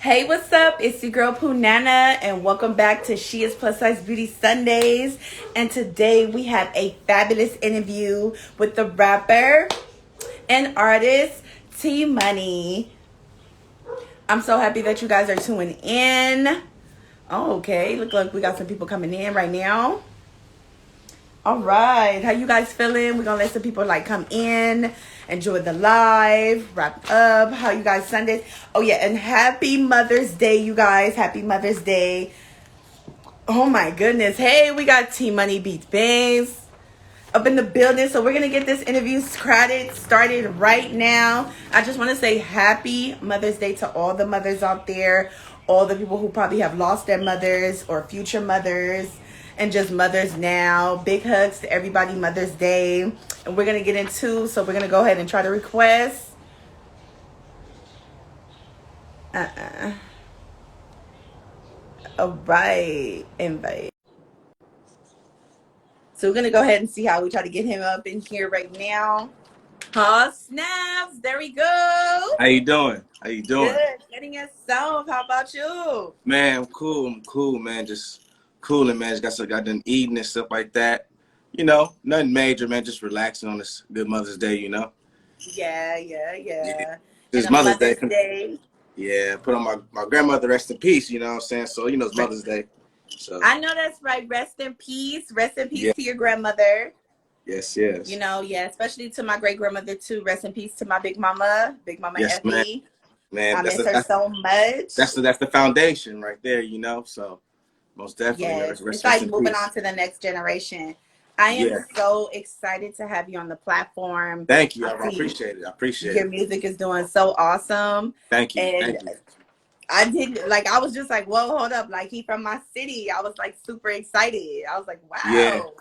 Hey, what's up? It's your girl Punana, and welcome back to She is Plus Size Beauty Sundays. And today we have a fabulous interview with the rapper and artist T Money. I'm so happy that you guys are tuning in. Oh, okay. Look like we got some people coming in right now. All right, how you guys feeling? We're gonna let some people come in, enjoy the live, wrap up. How you guys Sundays? Oh yeah, and happy Mother's Day, you guys. Happy Mother's Day. Oh my goodness. Hey, we got T Money Beats Bangs up in the building. So we're gonna get this interview started right now. I just want to say happy Mother's Day to all the mothers out there, all the people who probably have lost their mothers or future mothers, and just mothers now. Big hugs to everybody, Mother's Day. And we're gonna get into, so we're gonna go ahead and try to request. All right, invite. So we're gonna go ahead and see how we try to get him up in here right now. Oh, snaps. There we go. How you doing? How you doing? Good. Getting yourself. How about you? Man, I'm cool. I'm cool, man. Just cooling, man. Just got done eating and stuff like that. You know, nothing major, man. Just relaxing on this good Mother's Day, you know? Yeah. Yeah. And It's a Mother's Mother's Day. Day. Yeah, put on my grandmother, rest in peace, you know what I'm saying? So, you know, it's Mother's Day. So I know that's right. Rest in peace. Rest in peace yeah. to your grandmother. Yes. You know, yeah, especially to my great grandmother too. Rest in peace to my Big Mama Yes, man. Effie. Man, I miss her so much. that's the foundation right there, you know? So most definitely, man. Yes, it's Rest like in moving peace. on to the next generation. I am Yeah. so excited to have you on the platform. Thank you. I I see appreciate it. I appreciate your it. music is doing so awesome. Thank you. And Thank you. I didn't I was just like, whoa, hold up. Like, he from my city. I was like super excited. I was like, Yeah. wow,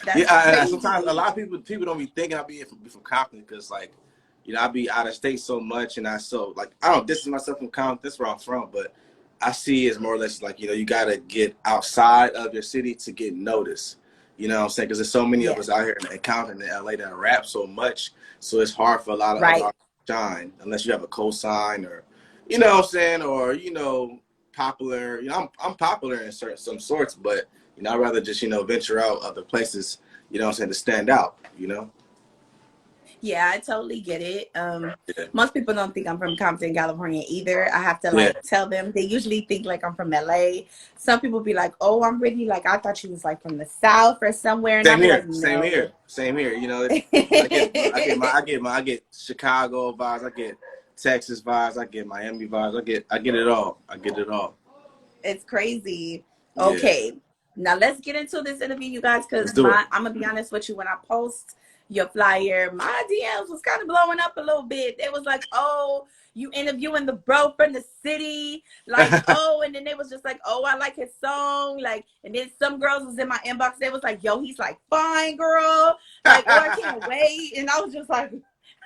that's Yeah, sometimes a crazy. lot of people don't be thinking I'll be from Compton because, like, you know, I be out of state so much, and I don't distance myself from Compton. That's where I'm from, but I see it's more or less like, you know, you gotta get outside of your city to get noticed. You know what I'm saying? Because there's so many of Yeah, us out here in Compton and LA that rap so much, so it's hard for a lot of other right. artists to shine unless you have a cosign or, you know what I'm saying, or you know, popular. You know, I'm popular in some sorts, but you know, I'd rather just, you know, venture out other places, you know what I'm saying, to stand out, you know? Yeah, I totally get it. Yeah. Most people don't think I'm from Compton, California either. I have to Yeah. tell them. They usually think like I'm from LA. Some people be like, "Oh, I'm really like I thought you was like from the South or somewhere," and I'll Same be like, here. Same "No." here. Same here. You know, I get Chicago vibes, I get Texas vibes, I get Miami vibes, I get it all. I get it all. It's crazy. Yeah. Okay, now let's get into this interview, you guys. Let's Cause do it. I'm gonna be honest with you. When I post your flyer, my DMs was kind of blowing up a little bit. It was like, "Oh, you interviewing the bro from the city?" Like, oh, and then they was just like, "Oh, I like his song." Like, and then some girls was in my inbox. They was like, "Yo, he's like fine, girl." Like, oh, I can't wait. And I was just like,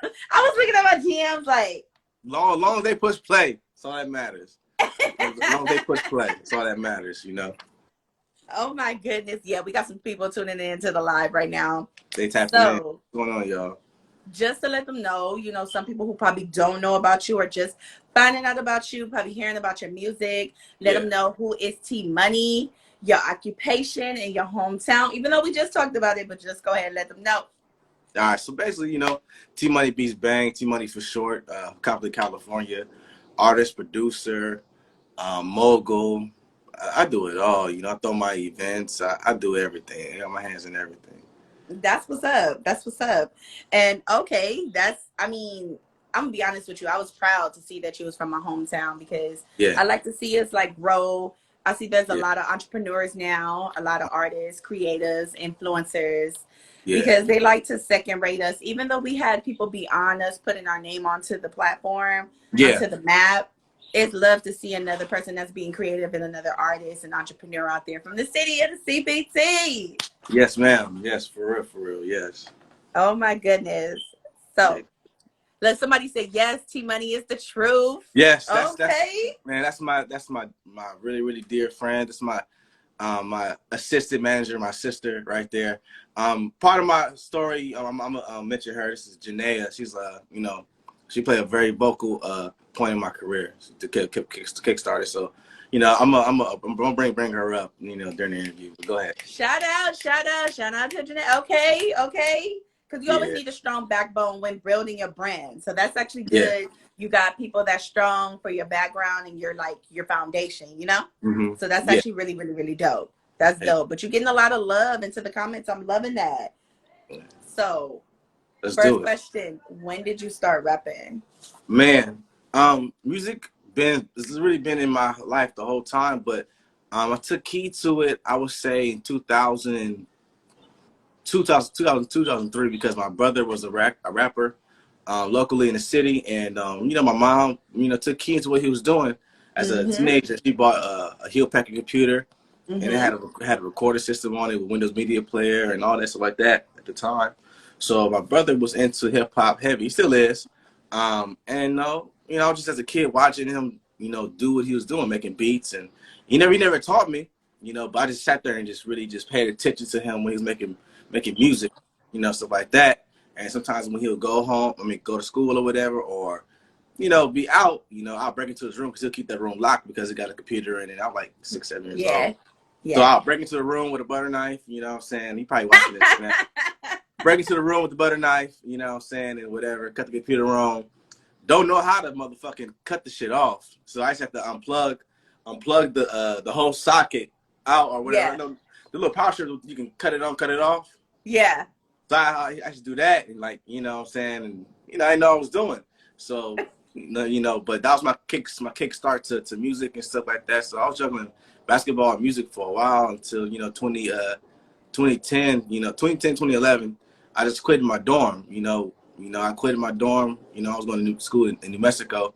I was looking at my DMs like. long as they push play, that's all that matters. Long as they push play, that's all that matters, you know. Oh my goodness. Yeah, we got some people tuning in to the live right now. They tapping in. So What's going on, y'all? just to let them know, you know, some people who probably don't know about you or just finding out about you, probably hearing about your music, let Yeah. them know who is T Money, your occupation, and your hometown. Even though we just talked about it, but just go ahead and let them know. All right, so basically, you know, T Money beats Bang, T Money for short, Compton, California, artist, producer, mogul. I do it all. You know, I throw my events. I do everything. I got my hands in everything. That's what's up. That's what's up. And okay, I mean, I'm gonna be honest with you. I was proud to see that you was from my hometown because Yeah, I like to see us like grow. I see there's a yeah, lot of entrepreneurs now, a lot of artists, creators, influencers, yeah, because they like to second rate us, even though we had people beyond us putting our name onto the platform, yeah. onto the map. It's love to see another person that's being creative and another artist and entrepreneur out there from the city of the CPT. Yes, ma'am. Yes, for real. Yes. Oh my goodness. Yeah. So let somebody say yes, T Money is the truth. Yes, that's Okay. man. That's my really dear friend. That's my assistant manager, my sister right there. Part of my story, I'm gonna mention her. This is Janaea. She's you know, she played a very vocal point in my career to kickstart it. So, you know, I'm gonna bring her up, you know, during the interview. But go ahead. Shout out to Jeanette. Okay, okay. Because you always Yeah, need a strong backbone when building your brand. So that's actually yeah, good. You got people that's strong for your background and your foundation, you know? So that's yeah. actually really, really, really dope. That's Hey, dope. But you're getting a lot of love into the comments. I'm loving that. So, let's first do it, question, when did you start rapping? man. Music this has really been in my life the whole time, but I took key to it. I would say in 2003 because my brother was a rapper locally in the city, and you know, my mom, you know, took key into what he was doing as a Mm-hmm. teenager. She bought a heel packing computer, and it Mm-hmm. had a recorder system on it with Windows Media Player and all that stuff like that at the time. So my brother was into hip hop heavy. He still is, and you know, just as a kid watching him, you know, do what he was doing, making beats, and he never taught me, you know, but I just sat there and just really just paid attention to him when he was making music, you know, stuff like that. And sometimes when he'll go home, go to school or whatever, or you know, be out, you know, I'll break into his room because he'll keep that room locked because he got a computer in it. I'm like 6, 7 years old. Yeah. So Yeah. I'll break into the room with a butter knife, you know what I'm saying? He probably watching this now. Break into the room with the butter knife, you know what I'm saying, and whatever, cut the computer on. Don't know how to motherfucking cut the shit off. So I just have to unplug the whole socket out or whatever. Yeah. You know, the little power strip, you can cut it on, cut it off. Yeah. So I should do that, and like, you know what I'm saying, and you know, I know I was doing. So you know, but that was my kickstart to music and stuff like that. So I was juggling basketball and music for a while until, you know, 2010, you know, 2010, 2011. I just quit my dorm, I quit my dorm, you know, I was going to school in New Mexico,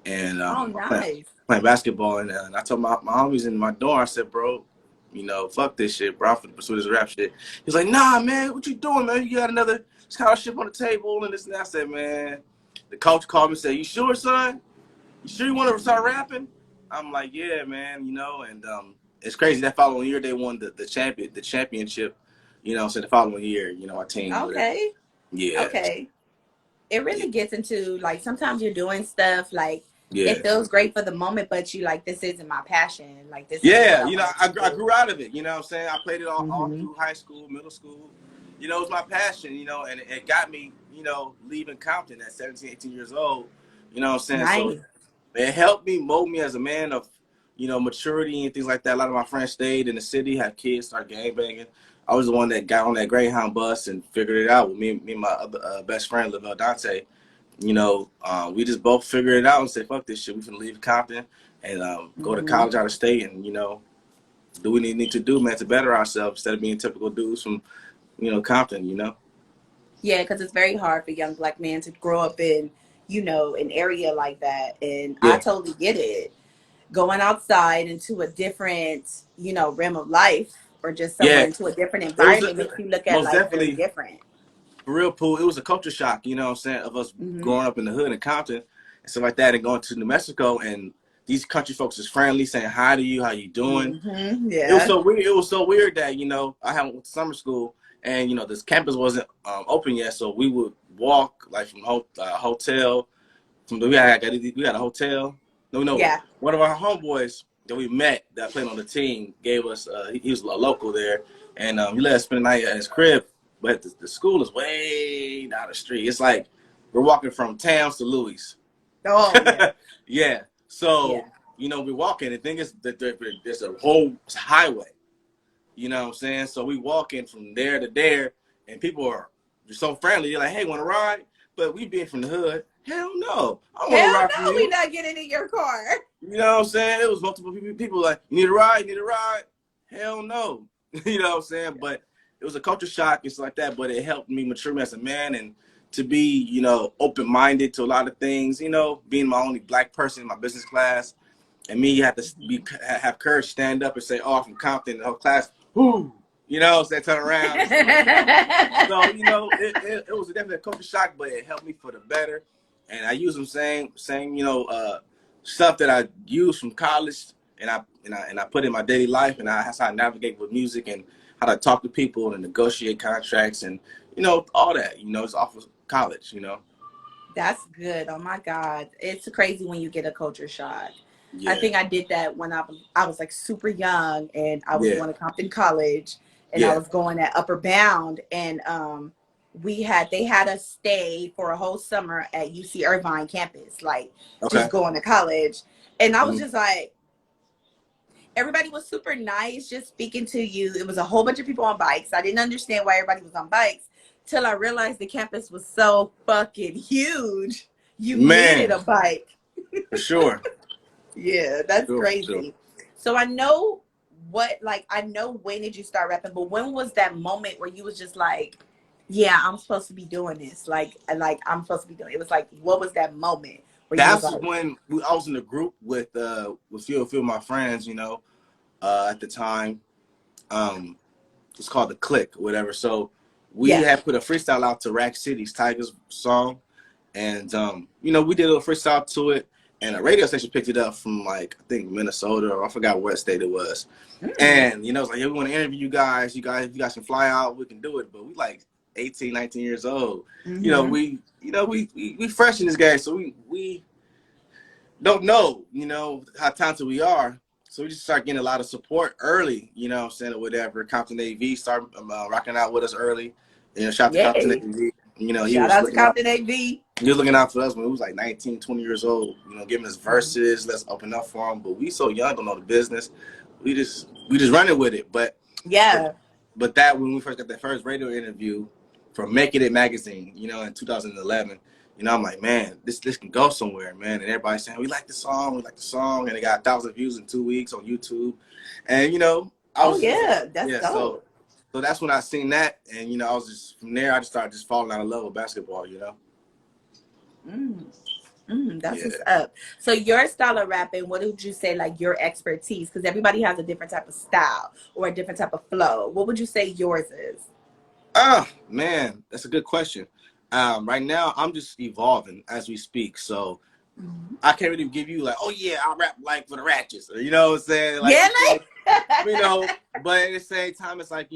and Oh, I nice. playing basketball, and I told my homies in my dorm, I said, bro, you know, fuck this shit, bro. I'm finna pursue this rap shit. He's like, nah, man, what you doing, man? You got another scholarship on the table and this and that. I said, man, the coach called me and said, you sure, son? You sure you want to start rapping? I'm like, yeah, man, you know, and it's crazy. That following year, they won the championship, you know, so the following year, you know, our team, whatever. Okay. Yeah, Okay. It yeah, really gets into like sometimes you're doing stuff like yeah. it feels great for the moment, but you like this isn't my passion. Like this isn't what Yeah, I you know, want I to do. grew out of it. You know what I'm saying? I played it all Mm-hmm. through high school, middle school. You know, it was my passion, you know, and it got me, you know, leaving Compton at 17, 18 years old. You know what I'm saying? So Nice. it helped me mold me as a man of, you know, maturity and things like that. A lot of my friends stayed in the city, had kids, started gangbanging. I was the one that got on that Greyhound bus and figured it out with me and my other best friend, Lavelle Dante. You know, we just both figured it out and said, fuck this shit. We finna leave Compton and go to Mm-hmm. college out of state and, you know, do what we need to do, man, to better ourselves instead of being typical dudes from, you know, Compton, you know? Yeah, because it's very hard for young black men to grow up in, an area like that. And I Yeah. totally get it. Going outside into a different, realm of life or just somewhere Yeah. into a different It was environment makes you look at most life very definitely, different. for real, Pooh, it was a culture shock, you know what I'm saying, of us Mm-hmm. growing up in the hood in Compton and stuff like that and going to New Mexico and these country folks is friendly, saying hi to you, how you doing. Mm-hmm. It was Yeah. so weird. It was so weird that, you know, I went to summer school and, you know, this campus wasn't open yet. So we would walk like from hotel. We got a hotel. No, Yeah. one of our homeboys that we met that played on the team gave us, he was a local there. And he let us spend the night at his crib. But the school is way down the street. It's like we're walking from Towns to Louis. Oh, yeah. Yeah. So, Yeah. you know, we're walking. The thing is that there's a whole highway. You know what I'm saying? So we walking from there to there, and people are so friendly. They're like, "Hey, want to ride?" But we being from the hood, hell no, I want to Hell ride from no, we you. not getting in your car. You know what I'm saying? It was multiple people like, "You need a ride? You need a ride?" Hell no. You know what I'm saying? But it was a culture shock and stuff like that. But it helped me mature as a man and to be, you know, open minded to a lot of things. You know, being my only black person in my business class. And me, you have to have courage, stand up and say, "Oh, I'm from Compton." The whole class, whoo, you know, so they turn around and stuff like that. So, you know, it was definitely a culture shock, but it helped me for the better. And I use them same, you know, stuff that I use from college, and I put in my daily life, and that's how I navigate with music and how to talk to people and negotiate contracts and, you know, all that. You know, it's off of college, you know. That's good. Oh my God. It's crazy when you get a culture shock. I Yeah, think I did that when I was like super young and I was yeah, going to Compton College and I yeah. was going at Upper Bound and they had us stay for a whole summer at UC Irvine campus, like just Okay. going to college. And I was Mhm. just like, everybody was super nice, just speaking to you. It was a whole bunch of people on bikes. I didn't understand why everybody was on bikes till I realized the campus was so fucking huge. You needed Man, a bike. for sure. Yeah, that's Sure, for sure. crazy. So I know I know when did you start rapping, but when was that moment where you was just like, yeah, I'm supposed to be doing this. Like I'm supposed to be doing it. It was like, what was that moment where you was That's like, when I was in a group with few of my friends, at the time. Um, it's called the Click, or whatever. So we yeah. had put a freestyle out to Rack City's Tigers song, and we did a little freestyle to it, and a radio station picked it up from like I think Minnesota or I forgot what state it was, Mm. and it's like, yeah, we want to interview you guys. If you guys can fly out, we can do it. But we like 18, 19 years old. Mm-hmm. We fresh in this game, so we don't know, how talented we are. So we just start getting a lot of support early, what I'm saying, or whatever. Compton AV started rocking out with us early. Shout out to Compton Yay. AV. He Shout was out to looking out. Compton AV. He was looking out for us when we was like 19, 20 years old, giving us Mhm. verses, let's open up for him. But we so young, don't know the business. We just running with it. But Yeah. but that when we first got that first radio interview from Making It magazine, in 2011, I'm like, man, this can go somewhere, man. And everybody's saying we like the song, and it got 1,000 views in 2 weeks on YouTube. And I Oh was just like, yeah, that's yeah, so dope. so that's when I seen that, and I was just from there. I just started just falling out of love with basketball. Mm. Mm, that's Yeah. what's up. So your style of rapping, what would you say like your expertise? Because everybody has a different type of style or a different type of flow. What would you say yours is? Ah, man, that's a good question. Right now, I'm just evolving as we speak. So Mhm. I can't really give you like, oh yeah, I rap like for the ratchets, or you know what I'm saying? Like Yeah, it's like, like but at the same time, it's like,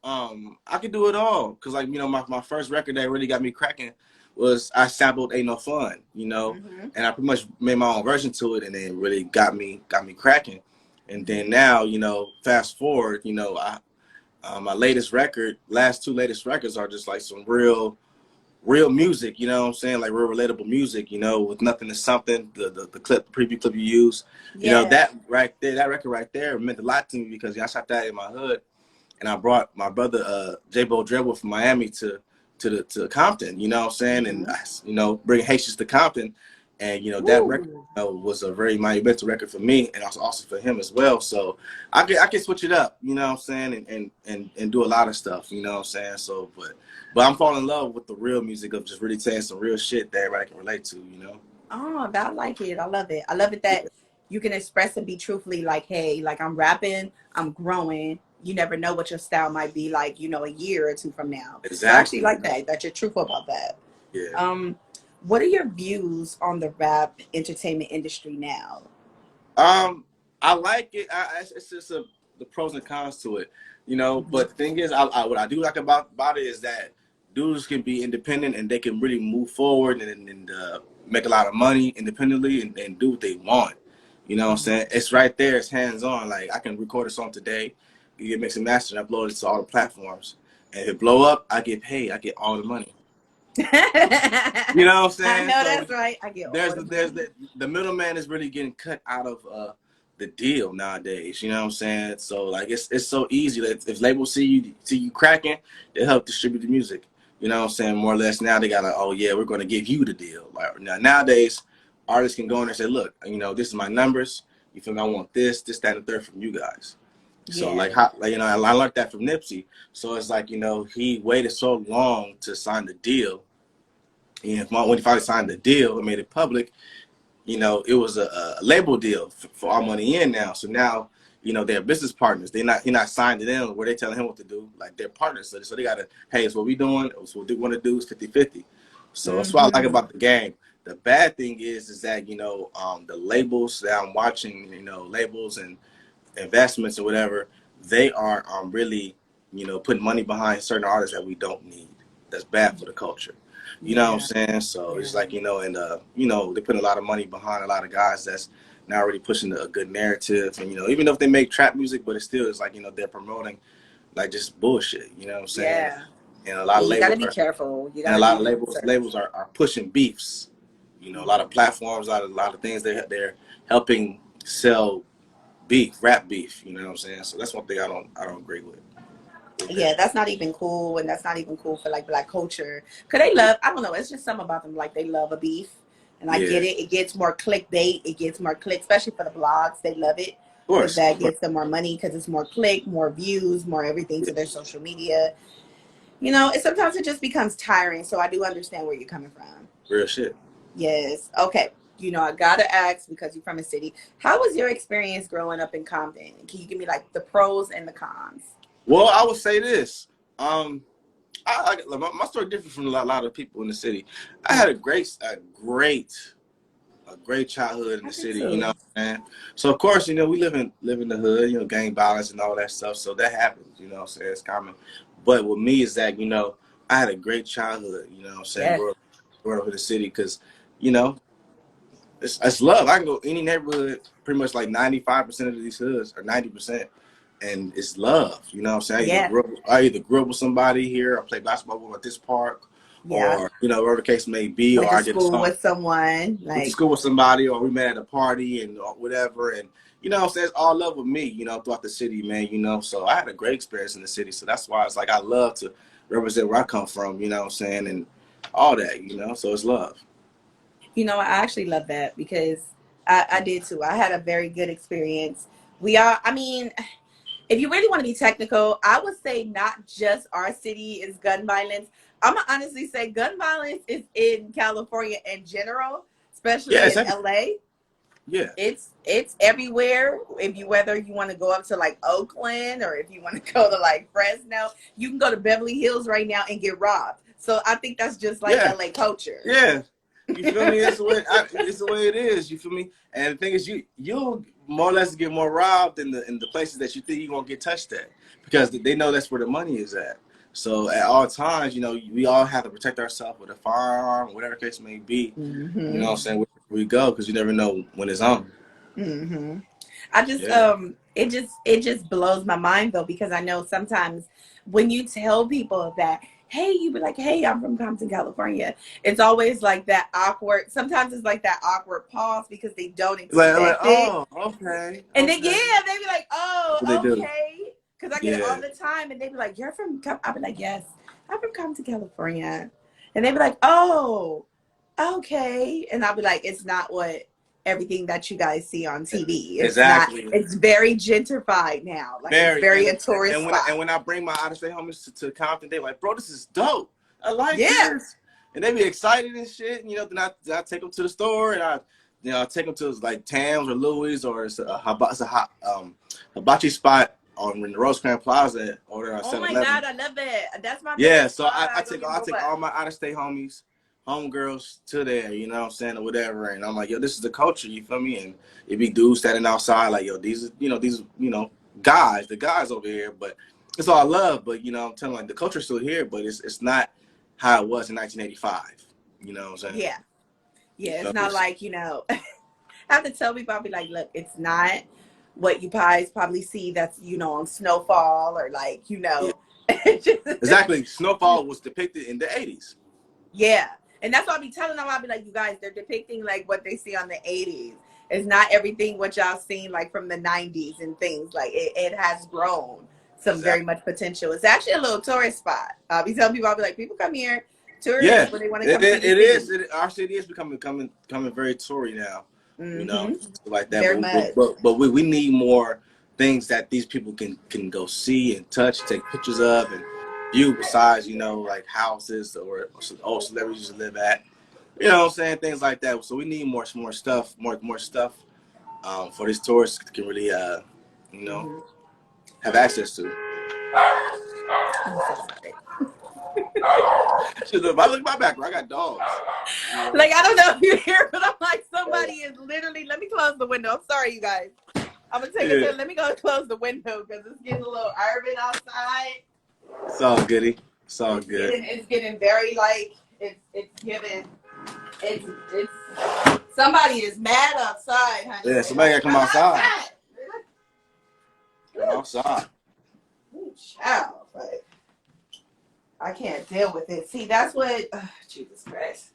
I could do it all. Cause like, my first record that really got me cracking was I sampled Ain't No Fun, hmm and I pretty much made my own version to it, and then really got me cracking. And then now, fast forward, my last two latest records are just like some real music, what I'm saying? Like real relatable music, with Nothing to Something, the preview clip you use, yeah. that right there, that record right there meant a lot to me because I shot that in my hood, and I brought my brother J-Bo Dreadwood from Miami to Compton, what I'm saying? And hmm bringing Haitians to Compton, and that record Woo. was a very monumental record for me, and also for him as well. So I can switch it up, what I'm saying, and do a lot of stuff, what I'm saying. So, but I'm falling in love with the real music of just really saying some real shit that everybody can relate to. Oh, I like it. I love it. I love it Yeah, that you can express and be truthfully like, hey, like I'm rapping, I'm growing. You never know what your style might be like, a year or two from now. So I actually exactly. like that you're truthful about that. Yeah. Um, what are your views on the rap entertainment industry now? Um, I like it. It's just the pros and cons to it, Mhm. But the thing is, what I do like about it is that dudes can be independent and they can really move forward and make a lot of money independently and do what they want. You know what I'm Mhm. saying? It's right there. It's hands on. Like I can record a song today, you get mix and master, and upload it to all the platforms. And if it blow up, I get paid. I get all the money. You know what I'm I saying? know So that's right. I get there's all the the there's money. the middleman is really getting cut out of the deal nowadays. You know what I'm saying? So like it's so easy that if labels see you cracking, they help distribute the music. You know what I'm saying? More or less now they got like, oh yeah, we're gonna give you the deal. Like nowadays, artists can go in there and say, look, this is my numbers. You feel me? I want this, that, and the third from you guys. So Yeah. I learned that from Nipsey. So it's like he waited so long to sign the deal. And when he finally signed the deal and made it public, it was a label deal for our money in now. So now, they're business partners. He not signed it in where they telling him what to do. Like they're partners. So they gotta, hey, it's what we doing. It's what we want to do is 50-50. So that's what I like hmm about the game. The bad thing is that, the labels that I'm watching, labels and investments or whatever, they are really, putting money behind certain artists that we don't need. That's bad for the culture. You know what I'm Yeah. saying? So Yeah. it's like, and they put a lot of money behind a lot of guys that's now already pushing a good narrative. And even if they make trap music, but it still is like, they're promoting like just bullshit. You know what I'm saying? Yeah. And a lot Yeah, of you got labels to be are careful. You and got a to lot do of your labels research. labels are pushing beefs. A lot of platforms, a lot of things they're helping sell beef, rap beef. You know what I'm saying? So that's one thing I don't agree with Yeah, that. that's not even cool, and that's not even cool for like black culture. Cause they love, I don't know, it's just something about them, like they love a beef, and I Yeah, get it. It gets more clickbait, it gets more click, especially for the blogs. They love it because of that course. gets them more money because it's more click, more views, more everything Yeah, to their social media. And sometimes it just becomes tiring. So I do understand where you're coming from. real shit. Yes. Okay. I gotta ask because you're from a city. How was your experience growing up in Compton? Can you give me like the pros and the cons? Well, I would say this. Like, my story different from a lot of people in the city. I had a great childhood in I the did city. You know too. what I'm saying? So of course, we live in the hood. Gang violence and all that stuff. So that happens. You know what I'm saying? It's common. But with me is that I had a great childhood. You know what I'm saying? Yeah. Growing up in the city because you know it's love. I can go any neighborhood, pretty much like 95% of these hoods or 90%. And it's love. You know what I'm saying? Yeah. I either grew up with somebody here, or play basketball with them at this park, Yeah. or whatever the case may be, Went or to I did a school song with someone. went to Like, school with somebody, or we met at a party and or whatever. And you know what I'm saying? It's all love with me, throughout the city, man. So I had a great experience in the city. So that's why it's like I love to represent where I come from, you know what I'm saying, and all that. So it's love. I actually love that because I did too. I had a very good experience. I mean, if you really want to be technical, I would say not just our city is gun violence. I'm gonna honestly say gun violence is in California in general, Yeah, especially it's in every, LA. yeah, It's everywhere. If you whether you want to go up to like Oakland or if you want to go to like Fresno, you can go to Beverly Hills right now and get robbed. So I think that's just like yeah, LA culture. yeah. You feel me? It's the way it is. You feel me? And the thing is, you'll more or less get more robbed in the places that you think you're gonna get touched at, because they know that's where the money is at. So at all times, we all have to protect ourselves with a firearm, whatever the case may be. You know Hmm. what I'm saying? Where we go, because you never know when it's on. Hmm. I just Yeah. it just blows my mind though because I know sometimes when you tell people that, hey, you be like, hey, I'm from Compton, California. It's always like that awkward. Sometimes it's like that awkward pause because they don't Like, expect it. oh, okay, And then, yeah, okay. they be like, That's what they oh, do. okay. Because I get it all Yeah. the time. And they be like, you're from, I'll be like, yes, I'm from Compton, California. And they be like, oh, okay. And I'll be like, it's not what everything that you guys see on TV. It's not, Exactly. it's very gentrified now. Like, it's Very. very And a tourist and when spot. and when I bring my out of state homies to Compton, they like, bro, this is dope. I like Yeah. this, and they be excited and shit. Then I take them to the store, and I take them to like Tams or Louis, or it's a hot hibachi spot on in the Rosecrans Plaza, or Oh my 7-Eleven. God, I love that. That's my Yeah, favorite so spot. I I go take get I take all boba. my out of state homies, homegirls to there, you know what I'm saying, or whatever. And I'm like, yo, this is the culture, you feel me? And it be dudes standing outside like, yo, these guys, the guys over here, but it's all love. But I'm telling like the culture's still here, but it's not how it was in 1985. You know what I'm saying? Yeah. You Yeah. It's feel me? not like, I have to tell people, I'll be like, look, it's not what you guys probably see that's, on Snowfall or like, Yeah, just, exactly. Snowfall was depicted in the 80s. yeah. And that's what I'll be telling them. I'll be like, you guys, they're depicting like what they see on the 80s. It's not everything what y'all seen like from the 90s and things. Like it has grown some very Exactly. much potential. It's actually a little tourist spot. I'll be telling people, I'll be like, people come here, Yeah, tourists, when they want to it, come see it, the it is. city. Our city is becoming very Tory now, Mm-hmm. like that. Very But much. we need more things that these people can go see and touch, take pictures of, and view. Besides, like houses or old celebrities used to live at. You know what I'm saying? Things like that. So we need more stuff, more stuff, for these tourists can really you know Mm-hmm. have access to. I'm so sorry. If I look at my background, I got dogs. Like, I don't know if you hear, but I'm like, somebody is literally, let me close the window. I'm sorry, you guys. I'm going to take a Yeah, minute. Let me go close the window because it's getting a little urban outside. it's all goody. It's all good. It's getting very like, It's giving. It's somebody is mad outside, honey. Yeah, They somebody like, gotta come come outside. outside. Come outside. Ooh, child, but I can't deal with it. See, that's what. Jesus Christ.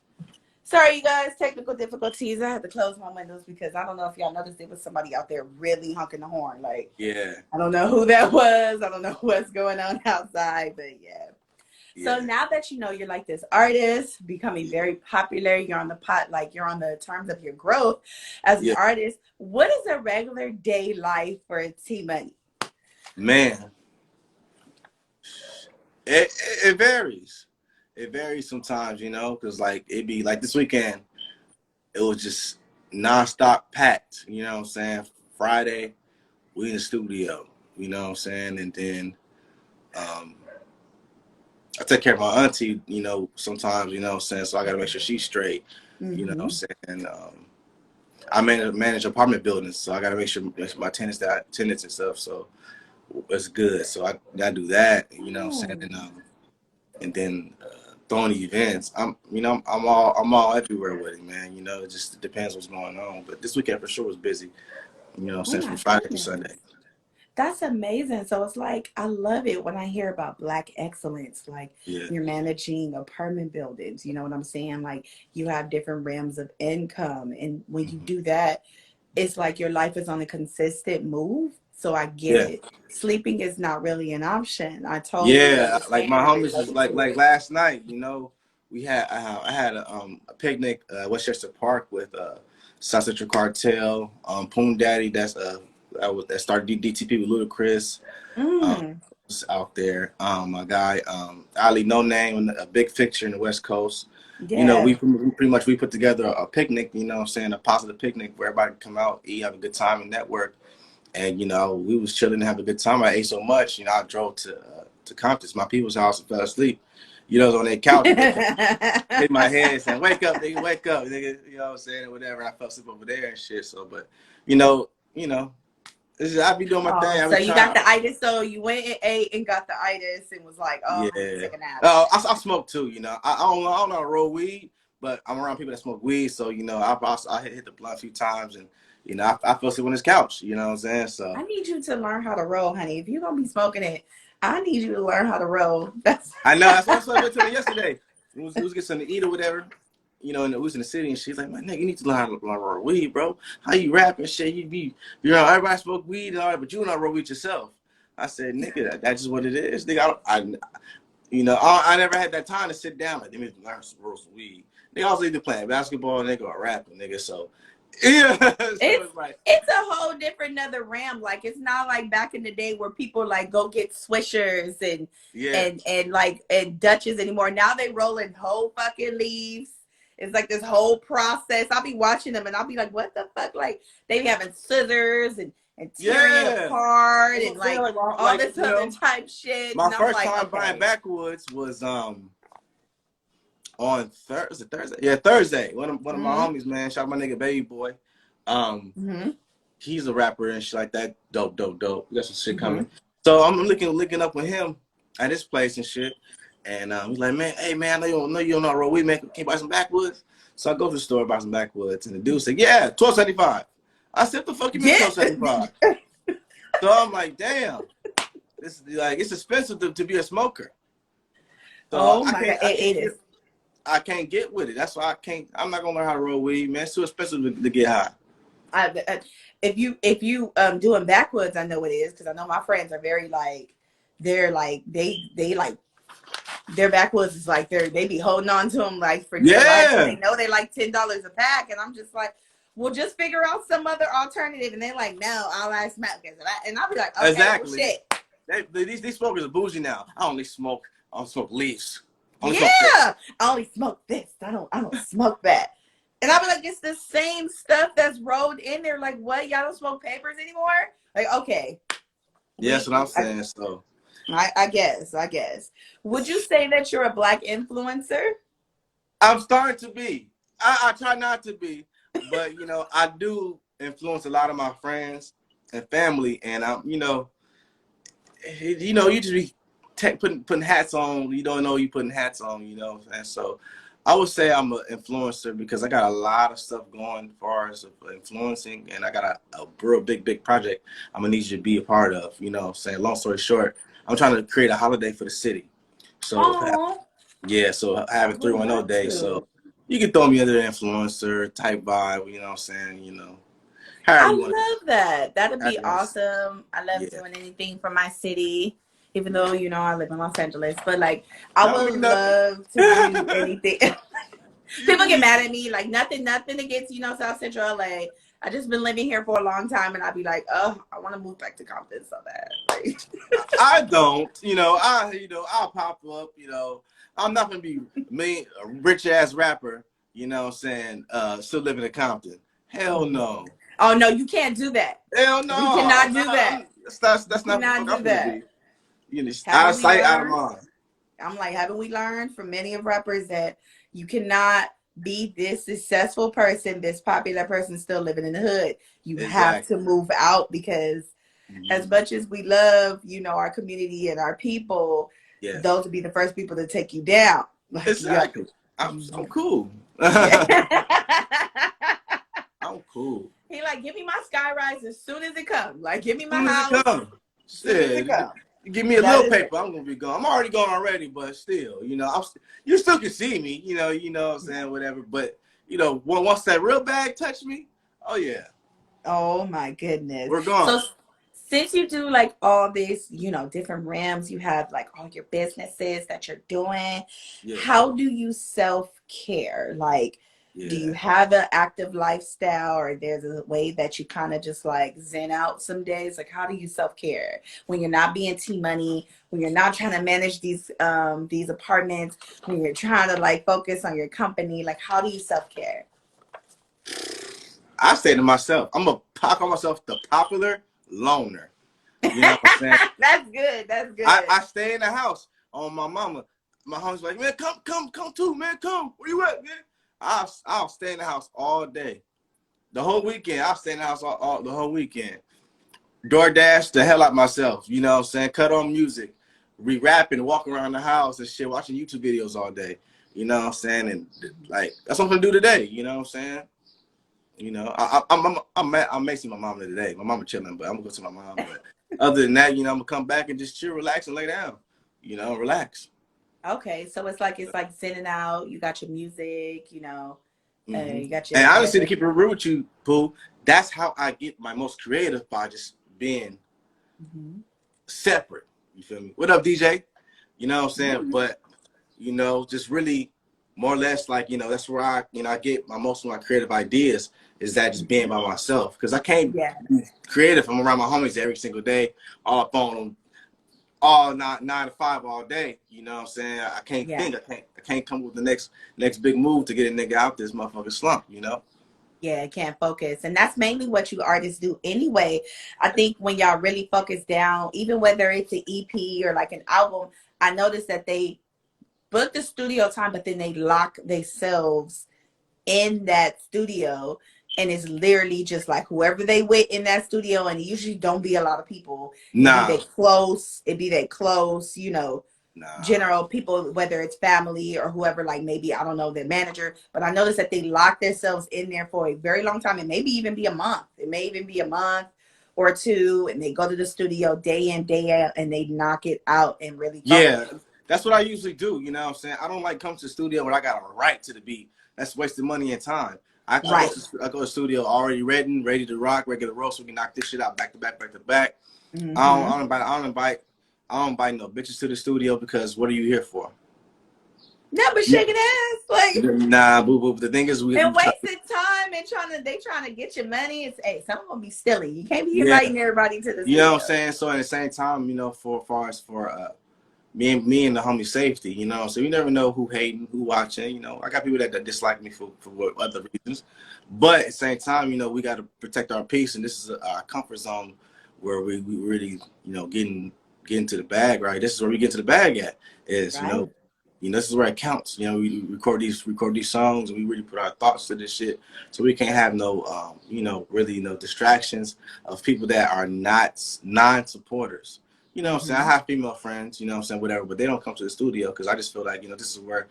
Sorry, you guys. Technical difficulties. I had to close my windows because I don't know if y'all noticed there was somebody out there really honking the horn. Like, Yeah. I don't know who that was. I don't know what's going on outside, but yeah. So Yeah. now that you know you're like this artist, becoming Yeah. very popular, you're on the pot, like you're on the terms of your growth as an Yeah. artist. What is a regular day life for T Money? Man, it varies. It varies sometimes, you know, because like it be like this weekend, it was just nonstop packed. You know what I'm saying? Friday, we in the studio. You know what I'm saying? And then um, I take care of my auntie. You know, sometimes, you know what I'm saying. So I got to make sure she's straight. You know what I'm saying? I manage apartment buildings, so I got to make sure my tenants and stuff. So it's good. So I do that. You know what I'm saying? And then throwing the events. I'm all everywhere with it, man. You know, it just depends what's going on. But this weekend for sure was busy. You know what I'm Oh saying? From my Friday to goodness. Sunday. That's amazing. So it's like, I love it when I hear about Black excellence. Like Yeah. you're managing apartment buildings, you know what I'm saying? Like you have different realms of income. And when you do that, it's like your life is on a consistent move. So I get Yeah. it. Sleeping is not really an option. I totally Yeah. Like my understand and homies is relate like to it. last night, you know, I had a picnic Westchester Park with South Central Cartel, Poon Daddy, that started DTP with Ludacris. Mm, Out there. My guy, Ali No Name, a big fixture in the West Coast. You know, yeah. we pretty much we put together a picnic, you know what I'm saying, a positive picnic where everybody can come out, eat, have a good time and network. And, you know, we was chilling and having a good time. I ate so much, you know, I drove to Compton, my people's house, and fell asleep. You know, on their couch, but they kept hitting my head saying, wake up, nigga, you know what I'm saying, or whatever. And I fell asleep over there and shit. So, but, you know, I be doing my thing. Oh, I so be you got trying. the itis. So you went and ate and got the itis and was like, oh, I need to Yeah. take a nap. Oh, I smoke too. You know, I don't know how to roll weed, but I'm around people that smoke weed, so you know, I hit the blunt a few times, and you know, I fell asleep on this couch. You know what I'm saying? So I need you to learn how to roll, honey. If you're gonna be smoking it, I need you to learn how to roll. That's I know that's what I went to her yesterday. It was getting something to eat or whatever. You know, and it was in the city, and she's like, "Man, nigga, you need to learn how to roll weed, bro. How you rap and shit? You know, everybody smoke weed and all that, but you not roll weed yourself." I said, "Nigga, that's just what it is, nigga. You know, I never had that time to sit down. Like, let me learn some roast weed. They also either playing basketball, nigga, or rapping, nigga. So, yeah. So it's it's like, it's a whole different another ram. Like it's not like back in the day where people like go get swishers and yeah, and Dutches anymore. Now they rolling whole fucking leaves. It's like this whole process. I'll be watching them and I'll be like, what the fuck? Like they be having scissors and tearing it yeah. apart That's and what I'm saying. like all Like this you other know, type shit. my And I'm first like, time buying okay. backwoods was on Thursday. Yeah, Thursday. One of my Mm-hmm. homies, man, shout out my nigga Baby Boy. Um, Mm-hmm. he's a rapper and shit like that. Dope. We got some shit Mm-hmm. coming. So I'm looking up with him at his place and shit. And he's like, man, hey man, I know you don't know roll weed, man. Can you buy some backwoods? So I go to the store, buy some backwoods, and the dude said, yeah, $12.75. I said, what the fuck you mean Yeah. $12.75? So I'm like, damn, this is like it's expensive to be a smoker. So Oh my God. It is. I can't get with it. That's why I'm not gonna learn how to roll weed, man. It's too expensive to get high. If you doing backwoods, I know it is because I know my friends are very like they're like they like their backwoods is like they be holding on to them like for dear life because they Yeah, know they like $10 a pack, and I'm just like, well, just figure out some other alternative, and they're like, no, all I smoke is it, and I'll be like, okay, well, exactly. shit, These smokers are bougie now. I don't smoke leaves. I only smoke this. yeah, I only smoke this. I don't smoke that. And I'll be like, it's the same stuff that's rolled in there. Like, what? Y'all don't smoke papers anymore? Like, okay, Yeah, that's we what I'm saying. So I guess. Would you say that you're a Black influencer? I'm starting to be. I try not to be, but you know, I do influence a lot of my friends and family, and you just be putting hats on. You don't know you putting hats on. You know, and so I would say I'm an influencer because I got a lot of stuff going as far as influencing, and I got a real big project I'm gonna need you to be a part of. You know what I'm saying? Long story short, I'm trying to create a holiday for the city. So Oh, yeah, so I having would 310 love day, to. so you can throw me under the influencer type vibe, you know what I'm saying? You know, however I you want to love that. That'd be address. awesome. I love Yeah. doing anything for my city, even though, you know, I live in Los Angeles. But like, I Don't would mean nothing. love to do anything. People get mad at me, like nothing against, you know, South Central LA. I just been living here for a long time, and I'd be like, oh, I want to move back to Compton so bad. Like, I don't, I'll pop up, I'm not gonna be me, a rich ass rapper, you know what I'm saying, still living in Compton. Hell no. oh no, you can't do that. Hell no. You cannot do that. You That's not what the cannot fuck do I'm gonna that. be. You know, out Haven't of we sight, out of learned? mind. I'm like, haven't we learned from many of rappers that you cannot be this successful person, this popular person still living in the hood? You have to Exactly. move out because as You, much as we love, you know, our community and our people, yes. those would be the first people to take you down. Like you got Exactly. I'm cool. yeah. I'm cool. He like, give me my skyrise as soon as it comes. Like, give me As my soon as it house comes. as soon as it Shit. comes. Give me a That little is paper, I'm gonna be gone. I'm already gone already, but still, you still can see me, what I'm saying, whatever. But once that real bag touch me, oh yeah, oh my goodness. we're So gone. since you do like all this, you know, different rims, you have like all your businesses that you're doing, Yeah, how do you self-care? Like, do you yeah. have an active lifestyle or there's a way that you kind of just like zen out some days? Like, how do you self-care when you're not being T-money, when you're not trying to manage these apartments, when you're trying to like focus on your company? Like, how do you self-care? I say to myself, I call myself the popular loner. You know what I'm saying? That's good. That's good. I stay in the house on my mama. My mom's like, man, come too, man, come. Where you at, man? I'll stay in the house all day. The whole weekend, I'll stay in the house all the whole weekend. DoorDash the hell out myself, you know what I'm saying? Cut on music, rapping, walking around the house and shit, watching YouTube videos all day. You know what I'm saying? And like that's what I'm gonna do today, you know what I'm saying? I may see my mom today. My mama chilling, but I'm gonna go to my mom. But other than that, I'm gonna come back and just chill, relax, and lay down. Relax. Okay, so it's like sending out. You got your music, you know, you got And your honestly, to whatever. keep it real with you, Pooh, that's how I get my most creative by just being Mm-hmm. separate. You feel me? What up, DJ? You know what I'm saying? Mm-hmm. But just really more or less like, that's where I get most of my creative ideas is that just being by myself. Because I can't Yeah, be creative. I'm around my homies every single day, all up on them, all 9 to 5 all day. You know what I'm saying? I can't yeah, think. I can't come with the next big move to get a nigga out this motherfucking slump. yeah. Can't focus, and that's mainly what you artists do anyway. I think when y'all really focus down, even whether it's an EP or like an album, I noticed that they book the studio time, but then they lock themselves in that studio, and it's literally just like whoever they with in that studio, and it usually don't be a lot of people. Nah, It be that close, you know, nah. general people, whether it's family or whoever, like maybe I don't know their manager, but I noticed that they lock themselves in there for a very long time. It maybe even be a month. It may even be a month or two, and they go to the studio day in, day out, and they knock it out and really Yeah, focus. that's what I usually do. You know what I'm saying? I don't like come to the studio when I got a right to the beat. That's wasting money and time. Right. I go to the studio already ready to rock, ready to roll, so we can knock this shit out back to back, back to back. Mm-hmm. I don't invite no bitches to the studio because what are you here for? Never shaking ass. Like, Nah, boo boo. The thing is, we and try. wasting time and trying to get your money. It's hey, some of them be stealing. You can't be Yeah, inviting everybody to the you know what I'm studio. saying. So at the same time, for far as for me and the homie safety, so you never know who hating, who watching. I got people that dislike me for what other reasons, but at the same time, we got to protect our peace, and this is our comfort zone where we really, getting to the bag, right? This is where we get to the bag at. Is Right. this is where it counts. We record these songs, and we really put our thoughts to this shit, so we can't have no, really no distractions of people that are not non-supporters. You know what I'm saying? I Mm-hmm. have female friends, you know what I'm saying, whatever, but they don't come to the studio because I just feel like, this is where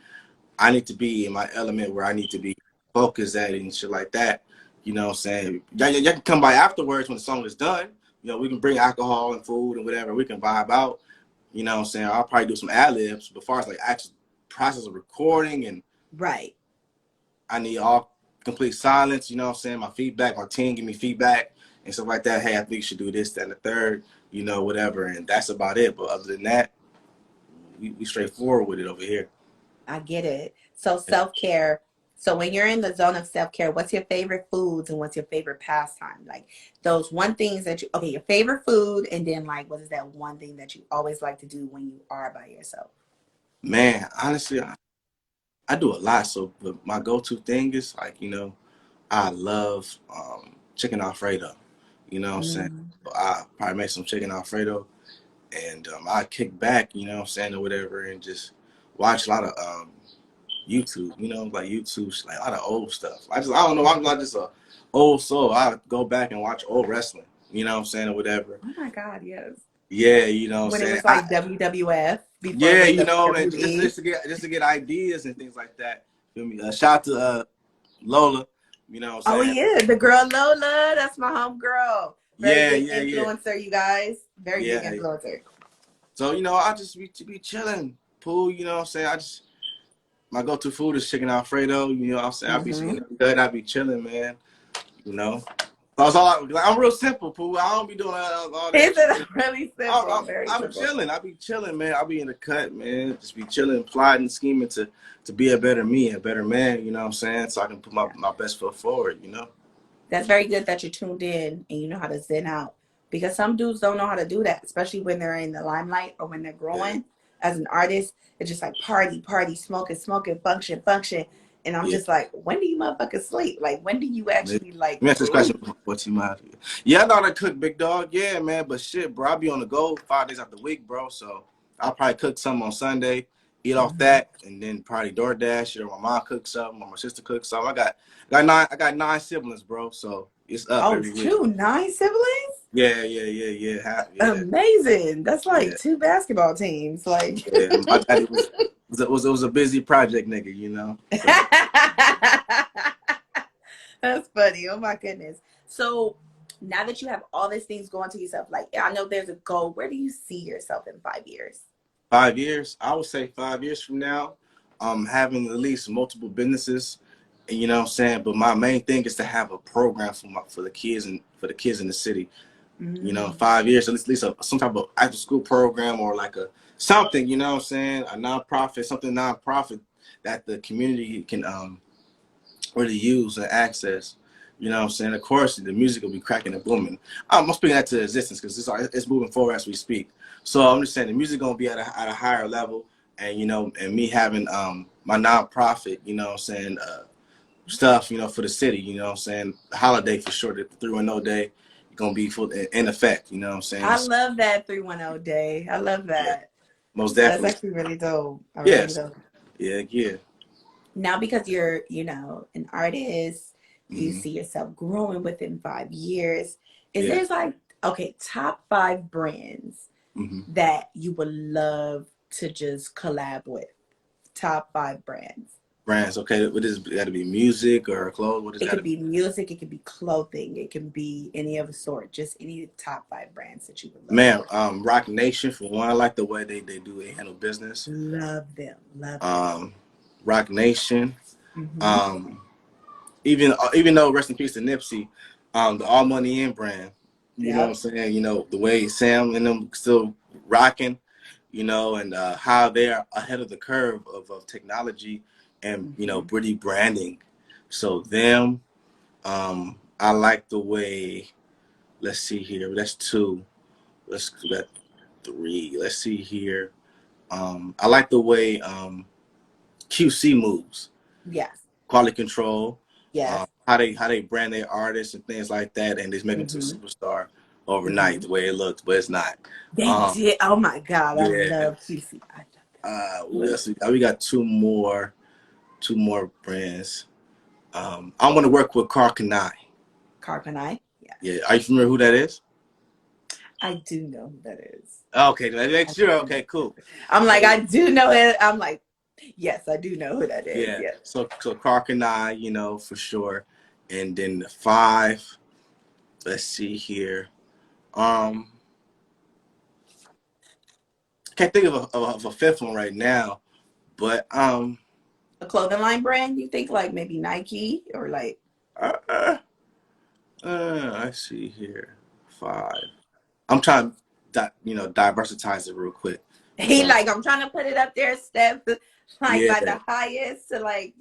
I need to be in my element where I need to be focused at it and shit like that. You know what I'm saying? Y'all can come by afterwards when the song is done. You know, we can bring alcohol and food and whatever. We can vibe out. You know what I'm saying? I'll probably do some ad-libs. But as far as like actual process of recording, and Right. I need all complete silence. You know what I'm saying? My feedback, my team give me feedback and stuff like that. Hey, I think you should do this, that, and the third. You know, whatever. And that's about it. But other than that, we straightforward with it over here. I get it. So self-care. So when you're in the zone of self-care, what's your favorite foods and what's your favorite pastime? Like those one things that you, okay, your favorite food, and then like what is that one thing that you always like to do when you are by yourself? Man, honestly, I do a lot. So but my go-to thing is like, you know, I love chicken Alfredo. You know what I'm saying? Mm. So I probably make some chicken Alfredo and I kick back, you know what I'm saying, or whatever, and just watch a lot of YouTube, you know, like YouTube, like a lot of old stuff. I don't know, I'm not just a old soul. I go back and watch old wrestling, you know what I'm saying, or whatever. Oh my God, yes. Yeah, you know what I'm When it saying. was like WWF before it Yeah, was you know, and WWE. just to get ideas and things like that. Feel me? Shout out to Lola, you know what I'm Oh saying. yeah, the girl Lola, that's my home girl. Very Yeah, big yeah, yeah, influencer, you guys. Very big yeah. influencer. So you know, I just be chilling, pool. You know what I'm saying. I just my go-to food is chicken Alfredo. You know what I'm saying. I be Mm-hmm. eating good. I be chilling, man. You know. That's all like, I'm real simple, Pooh. I don't be doing all that It's extra shit. really simple, very I'm simple. chilling. I be chilling, man. I be in the cut, man. Just be chilling, plotting, scheming to be a better me, a better man. You know what I'm saying? So I can put Yeah. my best foot forward. You know. That's very good that you're tuned in and you know how to zen out. Because some dudes don't know how to do that, especially when they're in the limelight or when they're Yeah. growing as an artist. It's just like party, party, smoking, smoking, function, function. And I'm Yeah. just like, when do you motherfuckers sleep? Like, when do you Let actually like me ask this breathe? question. What's your mind? Yeah, I know how to cook, big dog. Yeah, man. But shit, bro, I be on the go 5 days out the week, bro. So I'll probably cook something on Sunday, eat off Mm-hmm. that, and then probably DoorDash or my mom cooks something or my sister cooks something. I got nine siblings, bro. So it's up Oh, every week. shoot, 9 siblings? Yeah, yeah, yeah, yeah, yeah, Amazing. That's like yeah, 2 basketball teams. Like, yeah. My daddy was a busy project nigga, you know. So that's funny. Oh my goodness. So now that you have all these things going to yourself, like I know there's a goal. Where do you see yourself in 5 years? 5 years, I would say 5 years from now, having at least multiple businesses, and you know what I'm saying. But my main thing is to have a program for the kids and for the kids in the city. You know, Mm, 5 years, at least some type of after school program or like a something. You know what I'm saying? A nonprofit, something nonprofit that the community can really use and access. You know what I'm saying? Of course, the music will be cracking and booming. I'm speaking that to existence because it's moving forward as we speak. So I'm just saying the music gonna be at a higher level, and you know, and me having my nonprofit, you know what I'm saying, stuff, you know, for the city, you know what I'm saying, holiday for sure, the 310 day gonna be full in effect, you know what I'm saying. I So, love that 310 day. I love yeah, that. most That's definitely. actually really dope. I really Yes. love. Yeah, yeah. Now because you're, an artist, you Mm-hmm. see yourself growing within 5 years. Is Yeah. there's like, okay, top 5 brands Mm-hmm. that you would love to just collab with? Top 5 brands. Brands, okay. What is got to be music or clothes? What does It got could to be? be music, it could be clothing, it can be any of the sort, just any top 5 brands that you would love to Man, work. Rock Nation for one. I like the way they handle business. Love them, love them. Um, Rock Nation. Mm-hmm. Um, even though rest in peace to Nipsey, the All Money In brand. You know what I'm Yep. saying? You know the way Sam and them still rocking. You know, and how they are ahead of the curve of technology and you know Mm-hmm. pretty branding. So them. I like the way. Let's see here. That's two. Let's we got three. Let's see here. I like the way QC moves, Yes. quality control, Yes. how they brand their artists and things like that, and just make them to a Mm-hmm. superstar overnight Mm-hmm. the way it looks, but it's not. They Um, did. Oh my God, I yeah. love QC. I love What them. else we got two more brands. I want to work with Carl Kanai. Carbonite. Yes. Yeah, are you familiar who that is? I do know who that is. Okay, let's make I sure. do know Okay, who cool. that is. I'm like, So I do know it. I'm like, Yes, I do know who that is. Yeah. Yes. So Clark and I, you know, for sure. And then the five, let's see here. Um, can't think of a fifth one right now, but A clothing line brand, you think like maybe Nike or like uh, uh, I see here. Five. I'm trying to, you know, diversitize it real quick. he So like I'm trying to put it up there, step like yeah, by the highest to like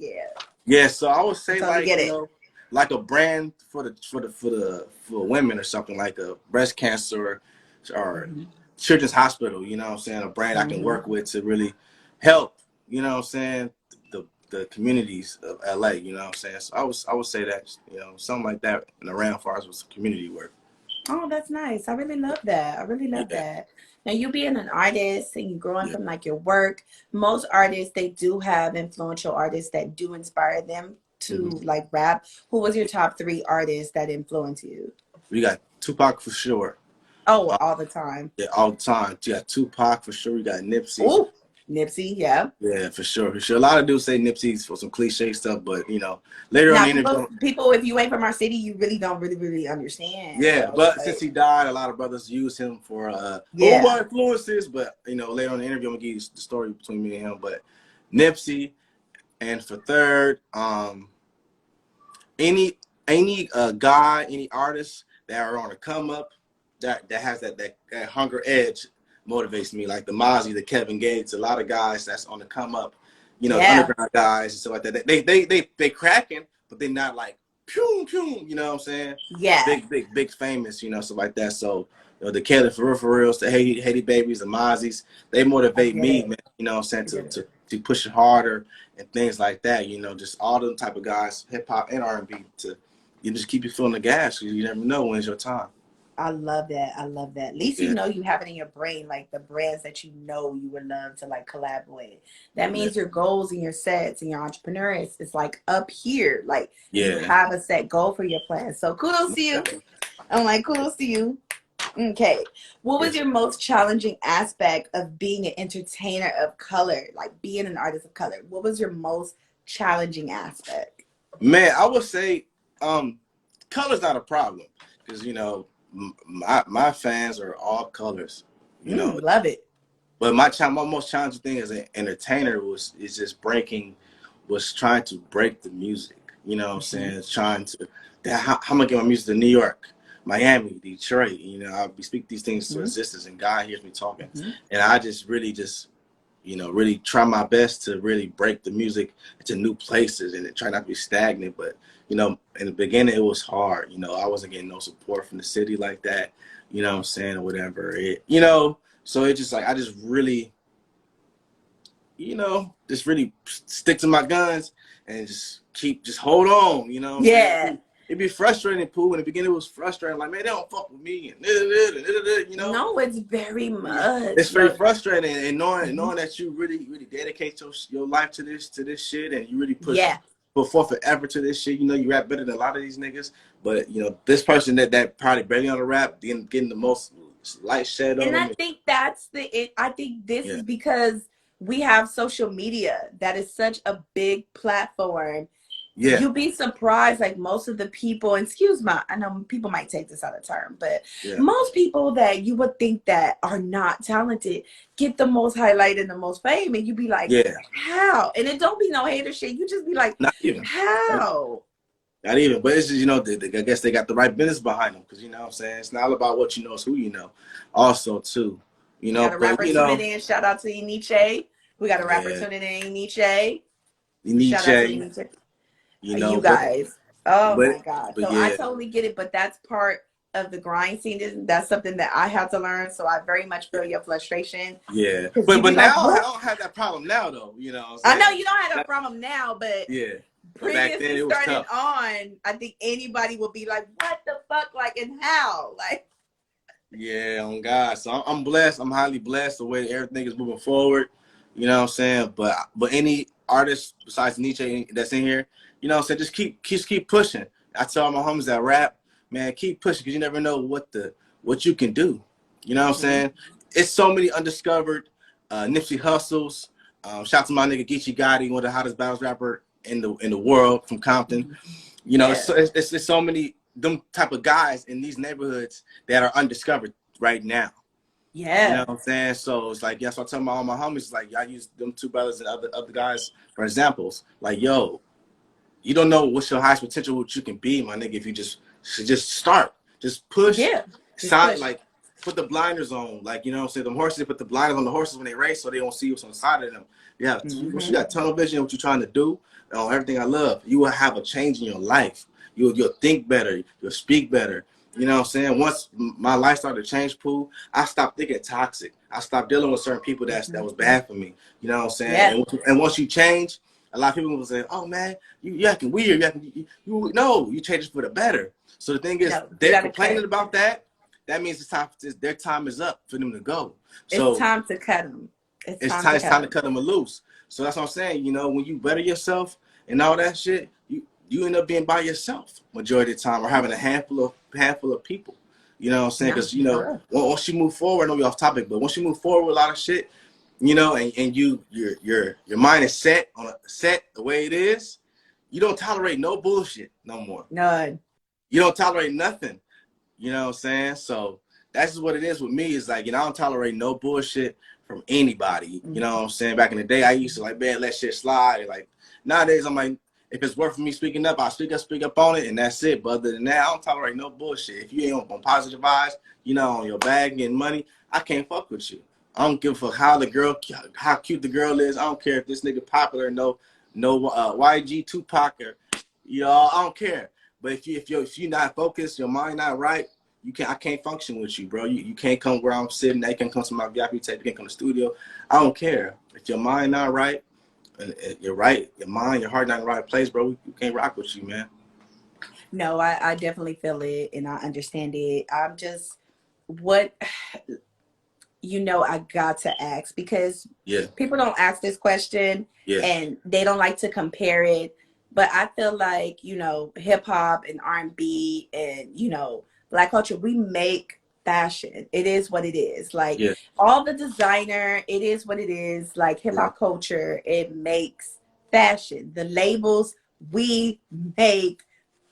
yeah. So I would I say totally like, get you it. know, like a brand for women or something like a breast cancer or Hmm. children's hospital. You know what I'm saying? A brand I can Hmm. work with to really help. You know what I'm saying? The communities of LA. You know what I'm saying? So I would say that, you know, something like that and around far as with community work. Oh, that's nice. I really love that. I really love Yeah, that. Now, you being an artist and you growing yeah. from like your work, most artists, they do have influential artists that do inspire them to Hmm. like rap. Who was your top three artists that influenced you? We got Tupac for sure. Oh, all the time. Yeah, all the time. You got Tupac for sure. We got Nipsey. Oh, Nipsey, yeah. Yeah, for sure, for sure. A lot of dudes say Nipsey's for some cliche stuff, but you know, later on Now, the interview, people, if you ain't from our city, you really don't really understand, yeah. bro. But since Like, he died, a lot of brothers use him for who yeah, were influences. But you know, later on in the interview, I'm gonna give you the story between me and him. But Nipsey, and for third, any guy, any artist that are on a come up, that has that hunger edge motivates me. Like the Mozzie, the Kevin Gates, a lot of guys that's on the come up, you know, the yeah, underground guys and stuff like that. They cracking, but they're not like pew pew. You know what I'm saying? yeah. Big famous, you know, stuff like that. So you know, the Kelly for reals, the Haiti babies, the Mozzies, they I motivate get me, it. man. You know what I'm saying, I get it. to push it harder and things like that. You know, just all them type of guys, hip hop and R&B, to you just keep you feeling the gas because you never know when it's your time. I love that. I love that. At least you Yeah, know you have it in your brain, like the brands that you know you would love to like collab with. That yeah, means your goals and your sets and your entrepreneur is like up here. Like you yeah. have a set goal for your plan. So kudos to you. I'm like, kudos to you. Okay. What was Yes. your most challenging aspect of being an entertainer of color? Like being an artist of color. What was your most challenging aspect? Man, I would say color's not a problem because you know my fans are all colors. You know, Love it. but my most challenging thing as an entertainer is just was trying to break the music. You know what I'm Hmm. saying? It's trying to how am I get my music to New York, Miami, Detroit. You know, I speak these things to Hmm. existence, and God hears me talking, Hmm. and I just really just you know really try my best to really break the music into new places and try not to be stagnant. But you know, in the beginning it was hard. You know, I wasn't getting no support from the city like that. You know what I'm saying, or whatever. You know, so it just like I just really, you know, just really stick to my guns and just hold on. You know what I'm saying? Yeah. It'd be frustrating, Pooh. In the beginning, it was frustrating. Like, man, they don't fuck with me, and you know. No, it's very It's much. very Like, frustrating, and mhm. knowing that you really dedicate your life to this shit, and you really Yeah. put forth an effort to this shit. You know, you rap better than a lot of these niggas, but you know, this person that probably barely on the rap, getting the most light shed on And I them. think that's I think this Yeah, is because we have social media that is such a big platform. yeah, You'll be surprised, like most of the people, and excuse my, I know people might take this out of turn, but yeah, most people that you would think that are not talented get the most highlight and the most fame. And you be like, yeah. how? And it don't be no hater shit. You just be like, Not even. how? Not even, but it's just, you know, I guess they got the right business behind them because, you know what I'm saying? It's not all about what you know, it's who you know. Also, too, you We know, got a but, rapper you tuning know, in. Shout out to Nietzsche. We got a rapper yeah, tuning in, Nietzsche. Shout out to Nietzsche, Nietzsche. you know, You guys. Oh but, my God. but So I yeah, totally get it, but that's part of the grind scene. That's something that I had to learn. So I very much feel your frustration. yeah. Because you But be now like, I what? don't have that problem now, though, you know what I'm I know saying? you don't have a That, problem now, but yeah, but back then previously it was starting tough. on, I think anybody would be like, what the fuck? Like, and how? Like, Yeah, on God. So I'm blessed. I'm highly blessed the way everything is moving forward. You know what I'm saying? But any artist besides Nietzsche that's in here, you know what I'm saying, just keep pushing. I tell my homies that rap, man, keep pushing because you never know what you can do. You know what I'm mhm. saying? It's so many undiscovered Nipsey Hustles, Shout out to my nigga Geechee Gotti, one of the hottest battles rapper in the world from Compton. You know, Yeah. it's so many them type of guys in these neighborhoods that are undiscovered right now. You know Yeah. what I'm saying? So it's like, yes, I tell all my homies, like, I use them two brothers and other guys for examples. Like, yo, you don't know what's your highest potential, what you can be, my nigga, if you just start. Just push, Yeah. Just side, push. like, put the blinders on. Like, you know what I'm saying? Them horses, they put the blinders on the horses when they race so they don't see what's on the side of them. Yeah, once you got tunnel vision of what you're trying to do, everything I love, you will have a change in your life. You'll think better. You'll speak better. You know what I'm saying? Once my life started to change, Pooh, I stopped thinking toxic. I stopped dealing with certain people that was bad for me. You know what I'm saying? Yeah. And once you change, a lot of people will say, "Oh man, you acting weird. No, you change it for the better." So the thing is, No, you they're gotta complaining cut. about that. That means it's time. Their time is up for them to go. It's So time to cut them. It's it's time to time. It's cut time to them. cut them loose. So that's what I'm saying. You know, when you better yourself and all that shit, you end up being by yourself majority of the time, or having a handful of people. You know what I'm saying? No, Because, you know, for real. once you move forward, I know we're off topic, but once you move forward with a lot of shit, you know, and your mind is set the way it is, you don't tolerate no bullshit no more. None. You don't tolerate nothing. You know what I'm saying? So that's just what it is with me. Is like, you know, I don't tolerate no bullshit from anybody. You know what I'm saying? Back in the day, I used to like, man, let shit slide. Like, nowadays, I'm like, if it's worth me speaking up, I'll speak up on it, and that's it. But other than that, I don't tolerate no bullshit. If you ain't on positive vibes, you know, on your bag getting money, I can't fuck with you. I don't give a fuck how cute the girl is. I don't care if this nigga popular, no YG Tupac, or, you know, I don't care. But if you're not focused, your mind not right, I can't function with you, bro. You can't come where I'm sitting. You can't come to my VIP tape. You can't come to the studio. I don't care. If your mind not right, and you're right, your mind, your heart not in the right place, bro, you can't rock with you, man. No, I definitely feel it and I understand it. I'm just what I got to ask because Yeah, people don't ask this question yeah, and they don't like to compare it. But I feel like, hip hop and R&B and, Black culture, we make fashion. It is what it is. Like yeah, all the designer, it is what it is. Like hip yeah. hop culture, it makes fashion. The labels, we make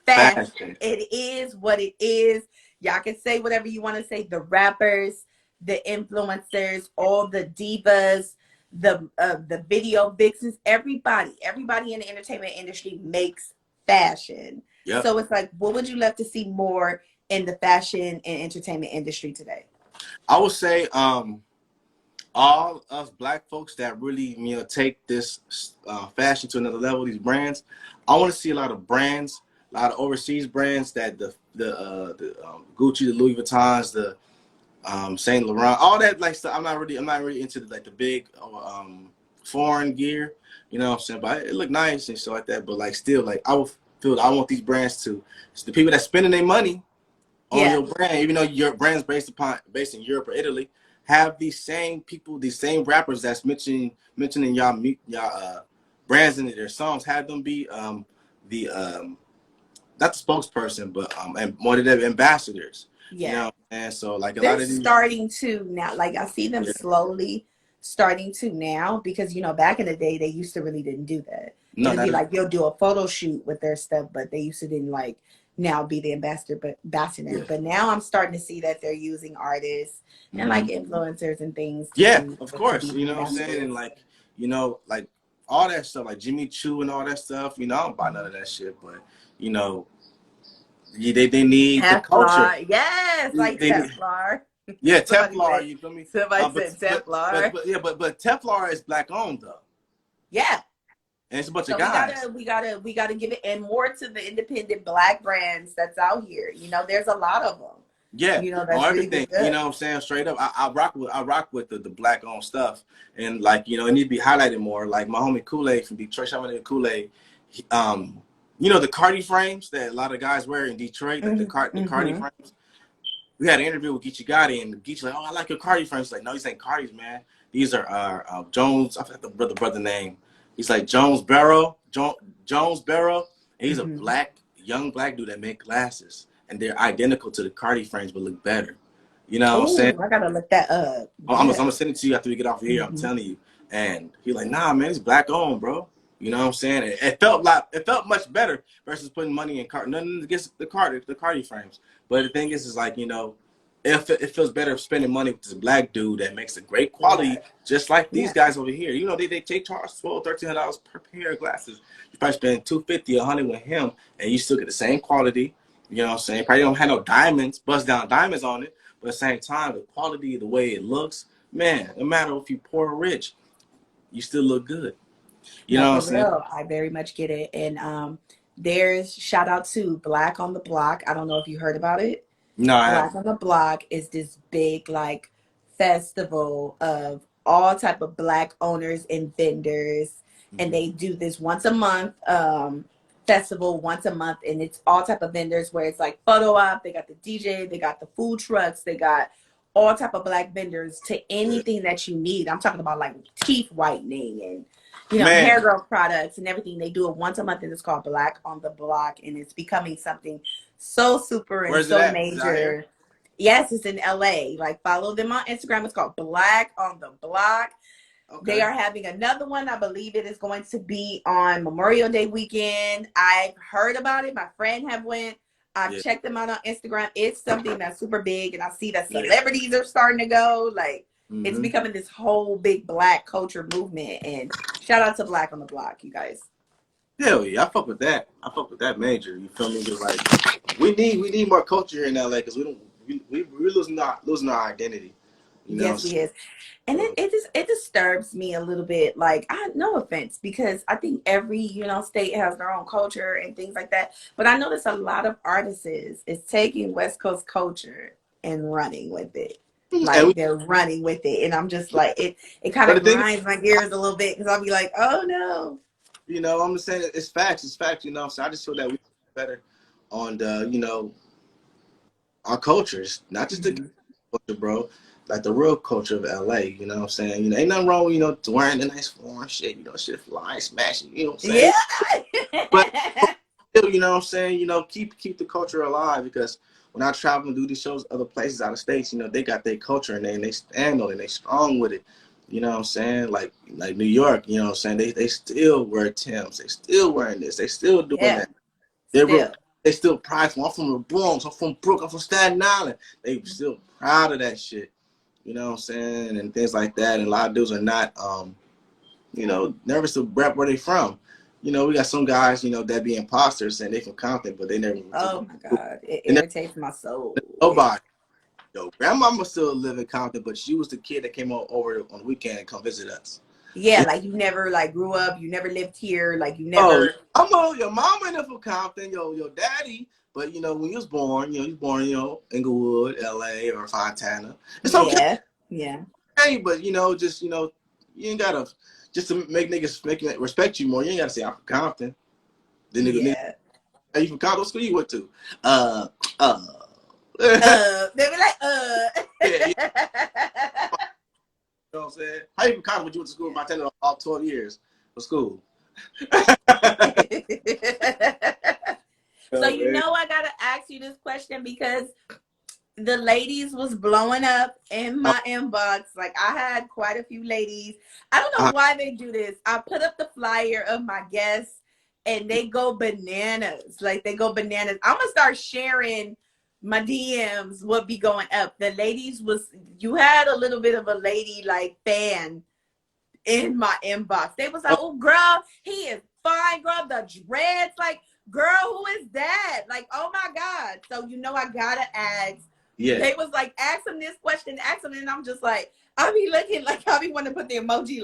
fashion. Fashion. It is what it is. Y'all can say whatever you want to say. The rappers, the influencers, all the divas, the video vixens, everybody in the entertainment industry makes fashion. Yep. So it's like, what would you love to see more in the fashion and entertainment industry today? I would say all us Black folks that really, take this fashion to another level, these brands. I want to see a lot of brands, a lot of overseas brands, that the Gucci, the Louis Vuittons, the Saint Laurent, all that, like stuff. I'm not really into the big foreign gear. You know what I'm saying? But it look nice and stuff like that. But like still, like I want these brands to, it's the people that spending their money on Yeah. your brand, even though your brand's based in Europe or Italy, have these same people, these same rappers that's mentioning y'all brands in their songs, have them be the not the spokesperson, but and one of their ambassadors. You Yeah. know, and so like a They're lot of these, starting to now. Like I see them yeah, slowly starting to now because back in the day they used to really didn't do that. no, It'd be not at like you'll do a photo shoot with their stuff, but they used to didn't like now be the ambassador. yeah, But now I'm starting to see that they're using artists and like influencers and things yeah, to of to be course. the You know what I'm saying, and ambassadors. like like all that stuff, like Jimmy Choo and all that stuff. You know, I don't buy none of that shit, but you know, they need the culture. Teflon, yes, like They need, Teflon. yeah, Somebody Teflon. said You feel me? somebody But said Teflon. but Teflon is Black owned though, Yeah. and it's a bunch of So we guys. gotta give it and more to the independent Black brands that's out here. There's a lot of them. Yeah, on That's really everything. You good. know what I'm saying? Straight up, I rock with the Black owned stuff, and like it needs to be highlighted more. Like my homie Kool-Aid from Detroit, shout out to Kool-Aid. The Cardi frames that a lot of guys wear in Detroit, like the Cardi Mm-hmm. frames. We had an interview with Geechee Gotti, and Geechee like, oh, I like your Cardi frames. He's like, no, these ain't Cardis, man. These are Jones. I forgot the brother name. He's like Jones Barrow, Jones Barrow. And he's a Mm-hmm. young black dude that make glasses, and they're identical to the Cardi frames, but look better. You know what I'm saying? Oh, I gotta look that up. I'm Yeah. gonna send it to you after we get off of here. I'm Mm-hmm. telling you, And he like, nah, man, it's black owned, bro. You know what I'm saying? It felt much better versus putting money in car. Nothing against the Cardi frames. But the thing is like, it feels better spending money with this black dude that makes a great quality, Right. just like these Yeah. guys over here. They charge $1,200, $1,300 per pair of glasses. You probably spend $250, $100 with him, and you still get the same quality. You know what I'm saying? Probably don't have no diamonds, bust down diamonds on it, but at the same time, the quality, the way it looks, man, no matter if you poor or rich, you still look good. You No, know what for I'm saying? real. I very much get it. And there's shout out to Black on the Block. I don't know if you heard about it. No, I Black haven't. on the Block is this big like festival of all type of black owners and vendors, and Mm-hmm. they do this once a month festival once a month, and it's all type of vendors where it's like photo op. They got the DJ, they got the food trucks, they got all type of black vendors to anything that you need. I'm talking about like teeth whitening and hair Man, growth products and everything. They do it once a month, and it's called Black on the Block, and it's becoming something so super and where's it so at? Is it out here? major. Yes, it's in LA. Like, follow them on Instagram. It's called Black on the Block. They Okay. are having another one. I believe it is going to be on Memorial Day weekend. I've heard about it. My friend have went. I've Yeah. checked them out on Instagram. It's something that's super big, and I see that celebrities are starting to go. Like, it's Mm-hmm. becoming this whole big black culture movement. And shout out to Black on the Block, you guys. Hell yeah, I fuck with that. I fuck with that major. You feel me? Just like we need more culture here in LA because we're losing our identity. You know. Yes, we is. And So, it disturbs me a little bit. Like, I no offense, because I think every state has their own culture and things like that. But I notice a lot of artists is taking West Coast culture and running with it. and Like, they're running with it, and I'm just like, it kind but the of thing, grinds my gears a little bit because I'll be like, oh no. I'm just saying it's facts. It's facts. So I just feel that we better on the our cultures, not just the Mhm. culture, bro. Like the real culture of LA. You know what I'm saying? Ain't nothing wrong with wearing the nice foreign shit. Shit flying, smashing. You know what I'm saying? Yeah. But still, you know what I'm saying? Keep the culture alive because when I travel and do these shows other places out of states, they got their culture and they stand on it, they strong with it. You know what I'm saying? Like New York, you know what I'm saying? They still wear Timbs, they still wearing this, they still doing Yeah. that. They're real, Still. they still prideful. I'm from the Bronx, I'm from Brooklyn, I'm from Staten Island. They still proud of that shit. You know what I'm saying? And things like that. And a lot of dudes are not nervous to rep where they from. We got some guys, that be imposters saying they from Compton, but they never went to Oh my God. It they never irritates my soul. nobody. Yo, grandmama still live in Compton, but she was the kid that came over on the weekend and come visit us. Yeah, like you never like grew up, you never lived here, like you Oh, never. your mama in there from Compton, your daddy, but when you was born, you was born, Inglewood, LA, or Fontana. It's okay, Yeah, yeah, but just you ain't gotta just to make niggas respect you more. You ain't gotta say I'm from Compton. The nigga, yeah. hey, you from Compton? What school you went to? Uh, uh. They be like, Yeah, you know what I'm saying? How you from Compton? But you went to school in Montana all 12 years for school. So Man. I gotta ask you this question because the ladies was blowing up in Uh, my inbox. Like, I had quite a few ladies. I don't know uh, why they do this. I put up the flyer of my guests and they go bananas. Like, they go bananas. I'm gonna start sharing my DMs what be going up. The ladies you had a little bit of a lady like fan in my inbox. They was like, oh girl, he is fine, girl. The dreads, like, girl, who is that? Like, oh my God. So I gotta ask. yeah, They was like, ask him this question, ask him, and I'm just like, I be looking like I be wanting to put the emoji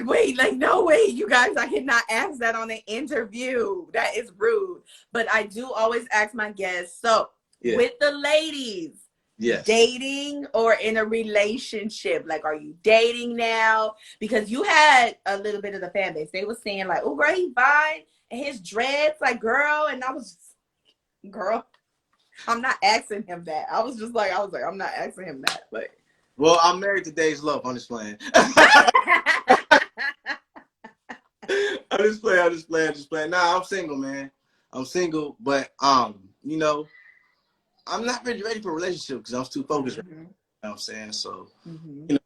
wait, like no way, you guys, I cannot ask that on an interview. That is rude. But I do always ask my guests. So yeah, with the ladies, yes, dating or in a relationship, like, are you dating now? Because you had a little bit of the fan base. They were saying like, oh girl, he fine, and his dreads, like, girl. And I was, girl, I'm not asking him that. I was like, I'm not asking him that. But well, I'm married to Dave's Love. I'm just playing. I'm just playing. Nah, I'm single, man. I'm single, but I'm not really ready for a relationship because I'm too focused right mm-hmm, now. You know what I'm saying? So, mm-hmm. you know,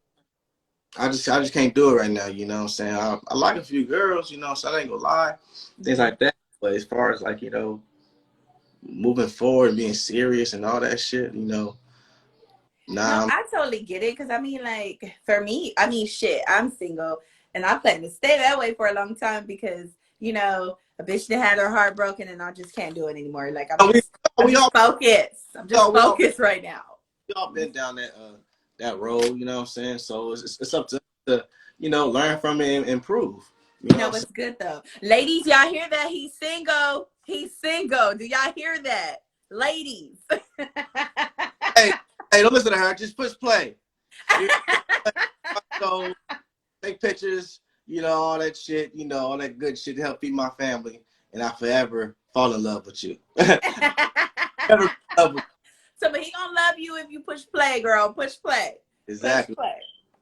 I just can't do it right now. You know what I'm saying? I like a few girls. You know, so I ain't gonna lie, things like that. But as far as like moving forward, being serious and all that shit, No, nah. I totally get it. Cause I mean, like for me, I mean, shit, I'm single and I plan to stay that way for a long time because a bitch that had her heart broken and I just can't do it anymore. Like I'm We, just, I'm we just all focused. I'm just we all focused right now. we all been down that road. You know what I'm saying? So it's up to learn from it and improve. You You know know what I'm saying? what's good though, ladies? Y'all hear that? He's single. He's single. Do y'all hear that, ladies? Hey, hey, don't listen to her. Just push play. You know, take pictures. All that shit. All that good shit to help feed my family, and I forever fall in love with you. Never love with So, but he gonna love you if you push play, girl. Push play. you. Push Exactly. play.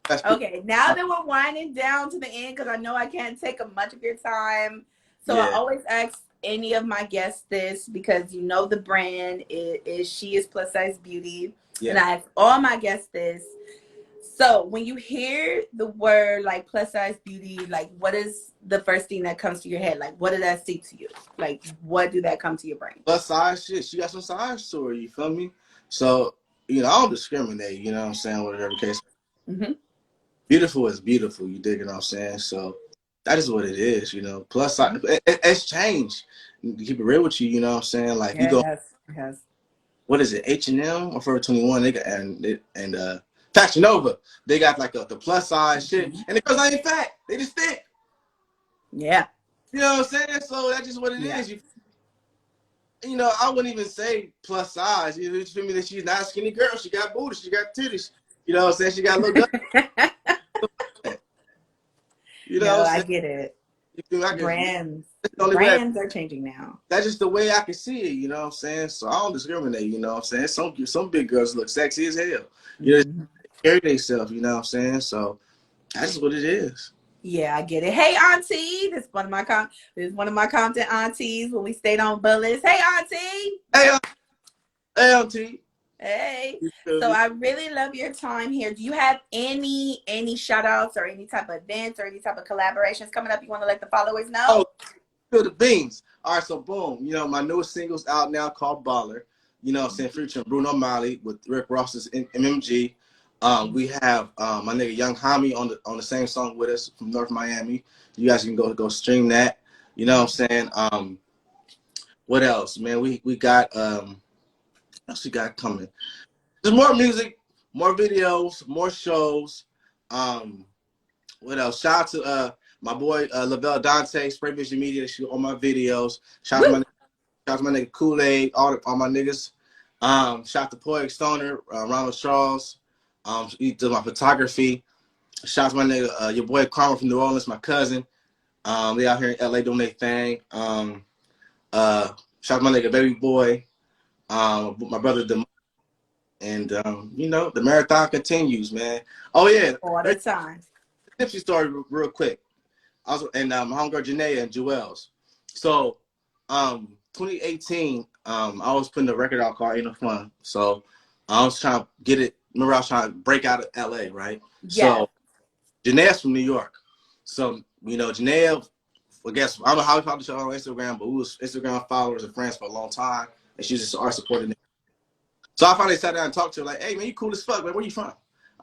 That's Okay, now that we're winding down to the end, because I know I can't take up much of your time, so I yeah, always ask any of my guests this because the brand is She Is Plus Size Beauty, and yeah. I ask all my guests this. So when you hear the word like plus size beauty, like what is the first thing that comes to your head? Like what did that say to you? Like what do that come to your brain? Plus size shit. She got some size to her. You feel me? So I don't discriminate. You know what I'm saying? Whatever case. Mm-hmm. Beautiful is beautiful. You dig what I'm saying? So that is what it is. Plus Mm-hmm. size. It's changed. To keep it real with you. You know what I'm saying? Like you Yeah, it go. has. It has. What is it? H&M or Forever 21? They got and Fashion Nova. They got like the plus size shit, Mm-hmm. and the girls not even fat. They just thick. Yeah. You know what I'm saying? So that's just what it Yeah. is. I wouldn't even say plus size. You feel me? That she's not a skinny girl. She got booty. She got titties. You know what I'm saying? She got a little gut. You know No, what I'm I saying? get it. You feel me? Brands. That's the The only way. brands are changing now. That's just the way I can see it. You know what I'm saying? So I don't discriminate. You know what I'm saying? Some big girls look sexy as hell. Mm-hmm. Carry themselves. You know what I'm saying? So that's just what it is. Yeah, I get it. Hey, auntie, this is one of my Compton aunties when we stayed on Bullis. Hey, auntie. Hey, hey, Auntie. Hey. You feel So me? I really love your time here. Do you have any shout outs or any type of events or any type of collaborations coming up you want to let the followers know? Oh, feel the beans. All right, so boom. My newest single's out now called Baller. You know what I'm saying? Featuring Bruno Mali with Rick Ross's MMG. We have my nigga Young Hami on the same song with us from North Miami. You guys can go stream that. You know what I'm saying? What else, man? We got what else we got coming? There's more music, more videos, more shows. Um, what else? Shout out to my boy Lavelle Dante, Spray Vision Media. She on my videos. Woo! Shout out to my nigga Kool-Aid, all my niggas. Shout out to Poetic Stoner, Ronald Charles. He did my photography. Shout out to my nigga, your boy Karma from New Orleans, my cousin. They out here in LA doing their thing. Shout out to my nigga Baby Boy, my brother Dem, and the marathon continues, man. Oh yeah, All the time. Nipsey story real quick. I was and my homegirl Janaea and Jewels. So 2018, I was putting the record out called Ain't No Fun. So I was trying to get it. Remember, I was trying to break out of LA, right? Yes. So Janaea's from New York. So, Janaea, I guess, I don't know how we found each other on Instagram, but we was Instagram followers and friends for a long time. And she's just our supporting. So I finally sat down and talked to her like, hey, man, you cool as fuck, man. Where you from?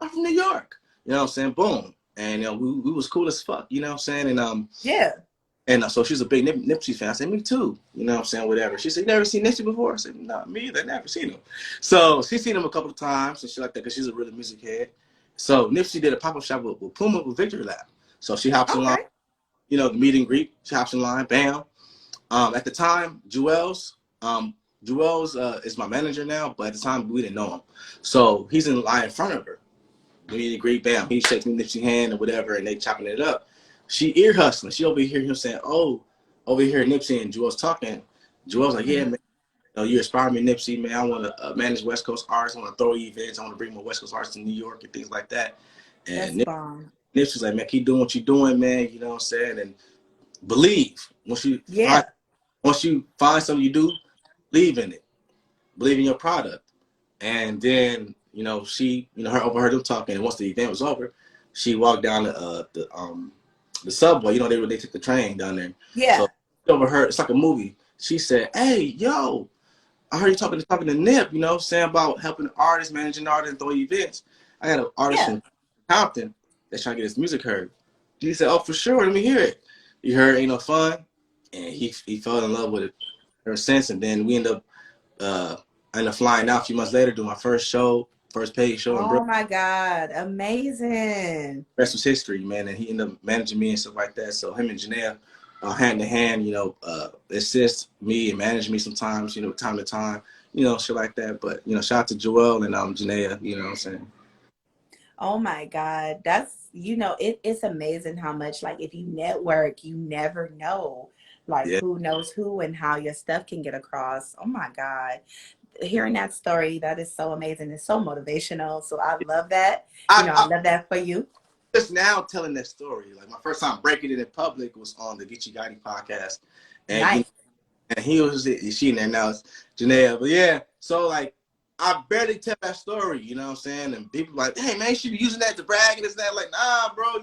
I'm from New York. You know what I'm saying? Boom. And we was cool as fuck, you know what I'm saying? And Yeah. so she's a big Nipsey fan. I said, me too. You know what I'm saying? Whatever. She said, you never seen Nipsey before? I said, no, me either. Never seen him. So she's seen him a couple of times and shit like that because she's a really music head. So Nipsey did a pop-up shop with Puma with Victory Lab. So she hops in line, Okay. the meet and greet. She hops in line, bam. At the time, Jewels is my manager now, but at the time we didn't know him. So he's in line in front of her. Meet and greet, bam. He shakes me Nipsey's hand or whatever, and they chopping it up. She ear hustling. She over here him saying, "Oh, over here Nipsey and Jewel's talking." Jewel's like, "Yeah, Mm-hmm. man, you inspire me, Nipsey, man. I want to manage West Coast artists. I want to throw events. I want to bring more West Coast artists to New York and things like that." That's And bomb. Nipsey's like, "Man, keep doing what you're doing, man. You know what I'm saying? And believe. Yeah. Once you find something you do, believe in it. Believe in your product." And then, she, her overheard them talking. And once the event was over, she walked down the subway. You know, they took the train down there. Yeah. So over her, it's like a movie. She said, "Hey, yo, I heard you talking to Nip, you know, saying about helping artists, managing artists, and throwing events. I got an artist Yeah. from Compton that's trying to get his music heard." He said, "Oh, for sure, let me hear it." He heard Ain't No Fun, and he fell in love with it ever since. And then we end up flying out a few months later, doing my first paid show in Oh Brooklyn. my God. Amazing. Rest was history, man. And he ended up managing me and stuff like that. So him and Janelle, hand to hand, assist me and manage me sometimes, time to time, shit like that. But, shout out to Joel and Janelle, you know what I'm saying? Oh my God. That's, it's amazing how much, like, if you network, you never know, like, Yeah. who knows who and how your stuff can get across. Oh my God. Hearing that story, that is so amazing. It's so motivational. So I love that. I I love that for you. just now telling that story. Like my first time breaking it in public was on the Geechee Gotti podcast. And, Nice. and she in there now, it's Janelle. But yeah, so like, I barely tell that story, you know what I'm saying? And people like, hey man, you should be using that to brag and this and that. Like, nah, bro,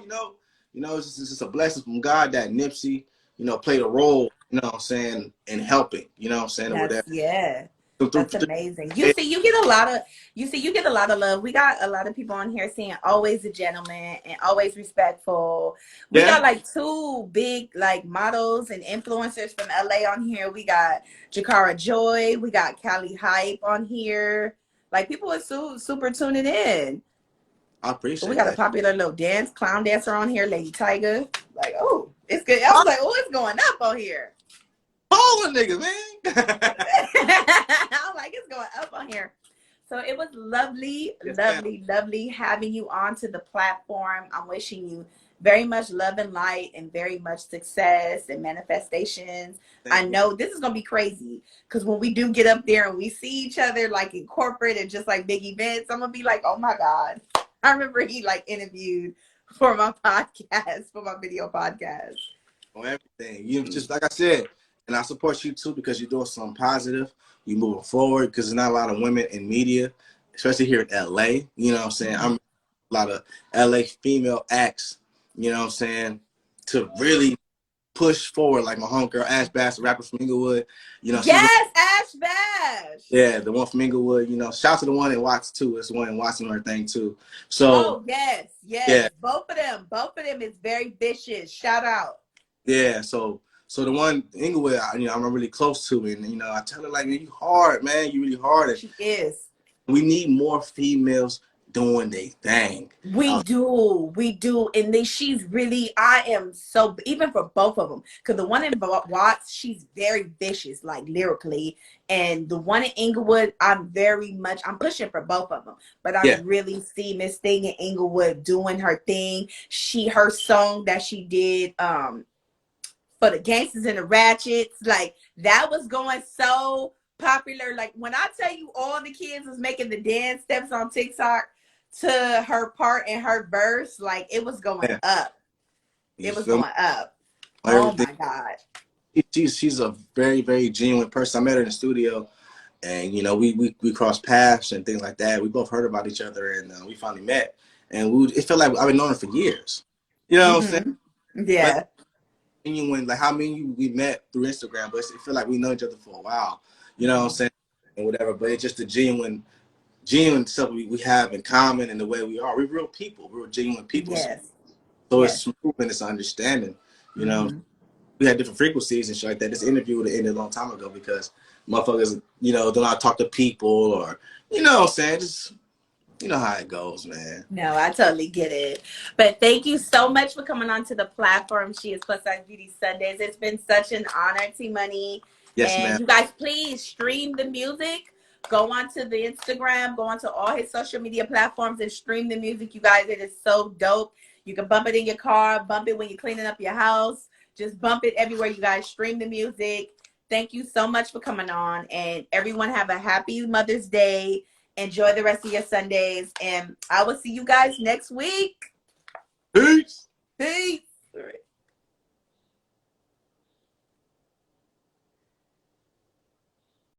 it's just a blessing from God that Nipsey, played a role, you know what I'm saying, in helping, you know what I'm saying, or whatever. Yeah. So That's amazing. You get a lot of love. We got a lot of people on here saying always a gentleman and always respectful. We yeah, got like two big like models and influencers from LA on here. We got Jakara Joy, we got Callie Hype on here. Like people are super tuning in. I We appreciate got a that. popular little clown dancer on here, Lady Tiger. Like, oh, it's good. I was like, oh, it's going up on here. Calling niggas, man. I'm like, it's going up on here. So it was lovely, Yes, ma'am. lovely, lovely having you onto the platform. I'm wishing you very much love and light and very much success and manifestations. I Thank you. know this is going to be crazy because when we do get up there and we see each other like in corporate and just like big events, I'm going to be like, oh my God. I remember he like interviewed for my podcast, for my video podcast. On everything. You just like I said, and I support you too because you're doing something positive. You moving forward because there's not a lot of women in media, especially here in LA. You know what I'm saying? I'm a lot of LA female acts, you know what I'm saying, to really push forward. Like my homegirl Ash Bass, the rapper from Inglewood. She's Yes, Ash Bash. the one from Inglewood. Shout out to the one in Watts too. It's the one in Watts and her thing too. So Oh, yes, yes. yeah, Both of them is very vicious. Shout out. yeah. So the one Inglewood, I'm really close to, and I tell her like, man, you hard, man, you really hard. And She is. we need more females doing their thing. We do. And then she's really, I am so, even for both of them, because the one in Watts, she's very vicious, like lyrically. And the one in Inglewood, I'm pushing for both of them. But I Yeah, really see Miss Thing in Inglewood doing her thing. Her song that she did, for the Gangsters and the Ratchets, like that was going so popular. Like when I tell you all the kids was making the dance steps on TikTok to her part and her verse, like it was going yeah. up. You It was feel me? going up. Oh Everything. my God. She's a very, very genuine person. I met her in the studio, and we crossed paths and things like that. We both heard about each other, and we finally met. And it felt like I've been knowing her for years. You know what I'm saying? But Yeah. genuine, like how many we met through Instagram, but it feel like we know each other for a while. You know what I'm saying? And whatever. But it's just the genuine stuff we have in common and the way we are. We're real people. We're genuine people. Yes. So it's Yes. smooth and it's understanding. You know, Mm-hmm. we had different frequencies and shit like that. This interview would have ended a long time ago because motherfuckers, don't know how to talk to people or, what I'm saying? Just, you know how it goes, man. No, I totally get it. But thank you so much for coming on to the platform. She is Plus Size Beauty Sundays. It's been such an honor, T Money. Yes, And ma'am. you guys, please stream the music. Go onto the Instagram, go onto all his social media platforms and stream the music. You guys, it is so dope. You can bump it in your car, bump it when you're cleaning up your house. Just bump it everywhere. You guys stream the music. Thank you so much for coming on. And everyone have a happy Mother's Day. Enjoy the rest of your Sundays. And I will see you guys next week. Peace. Peace.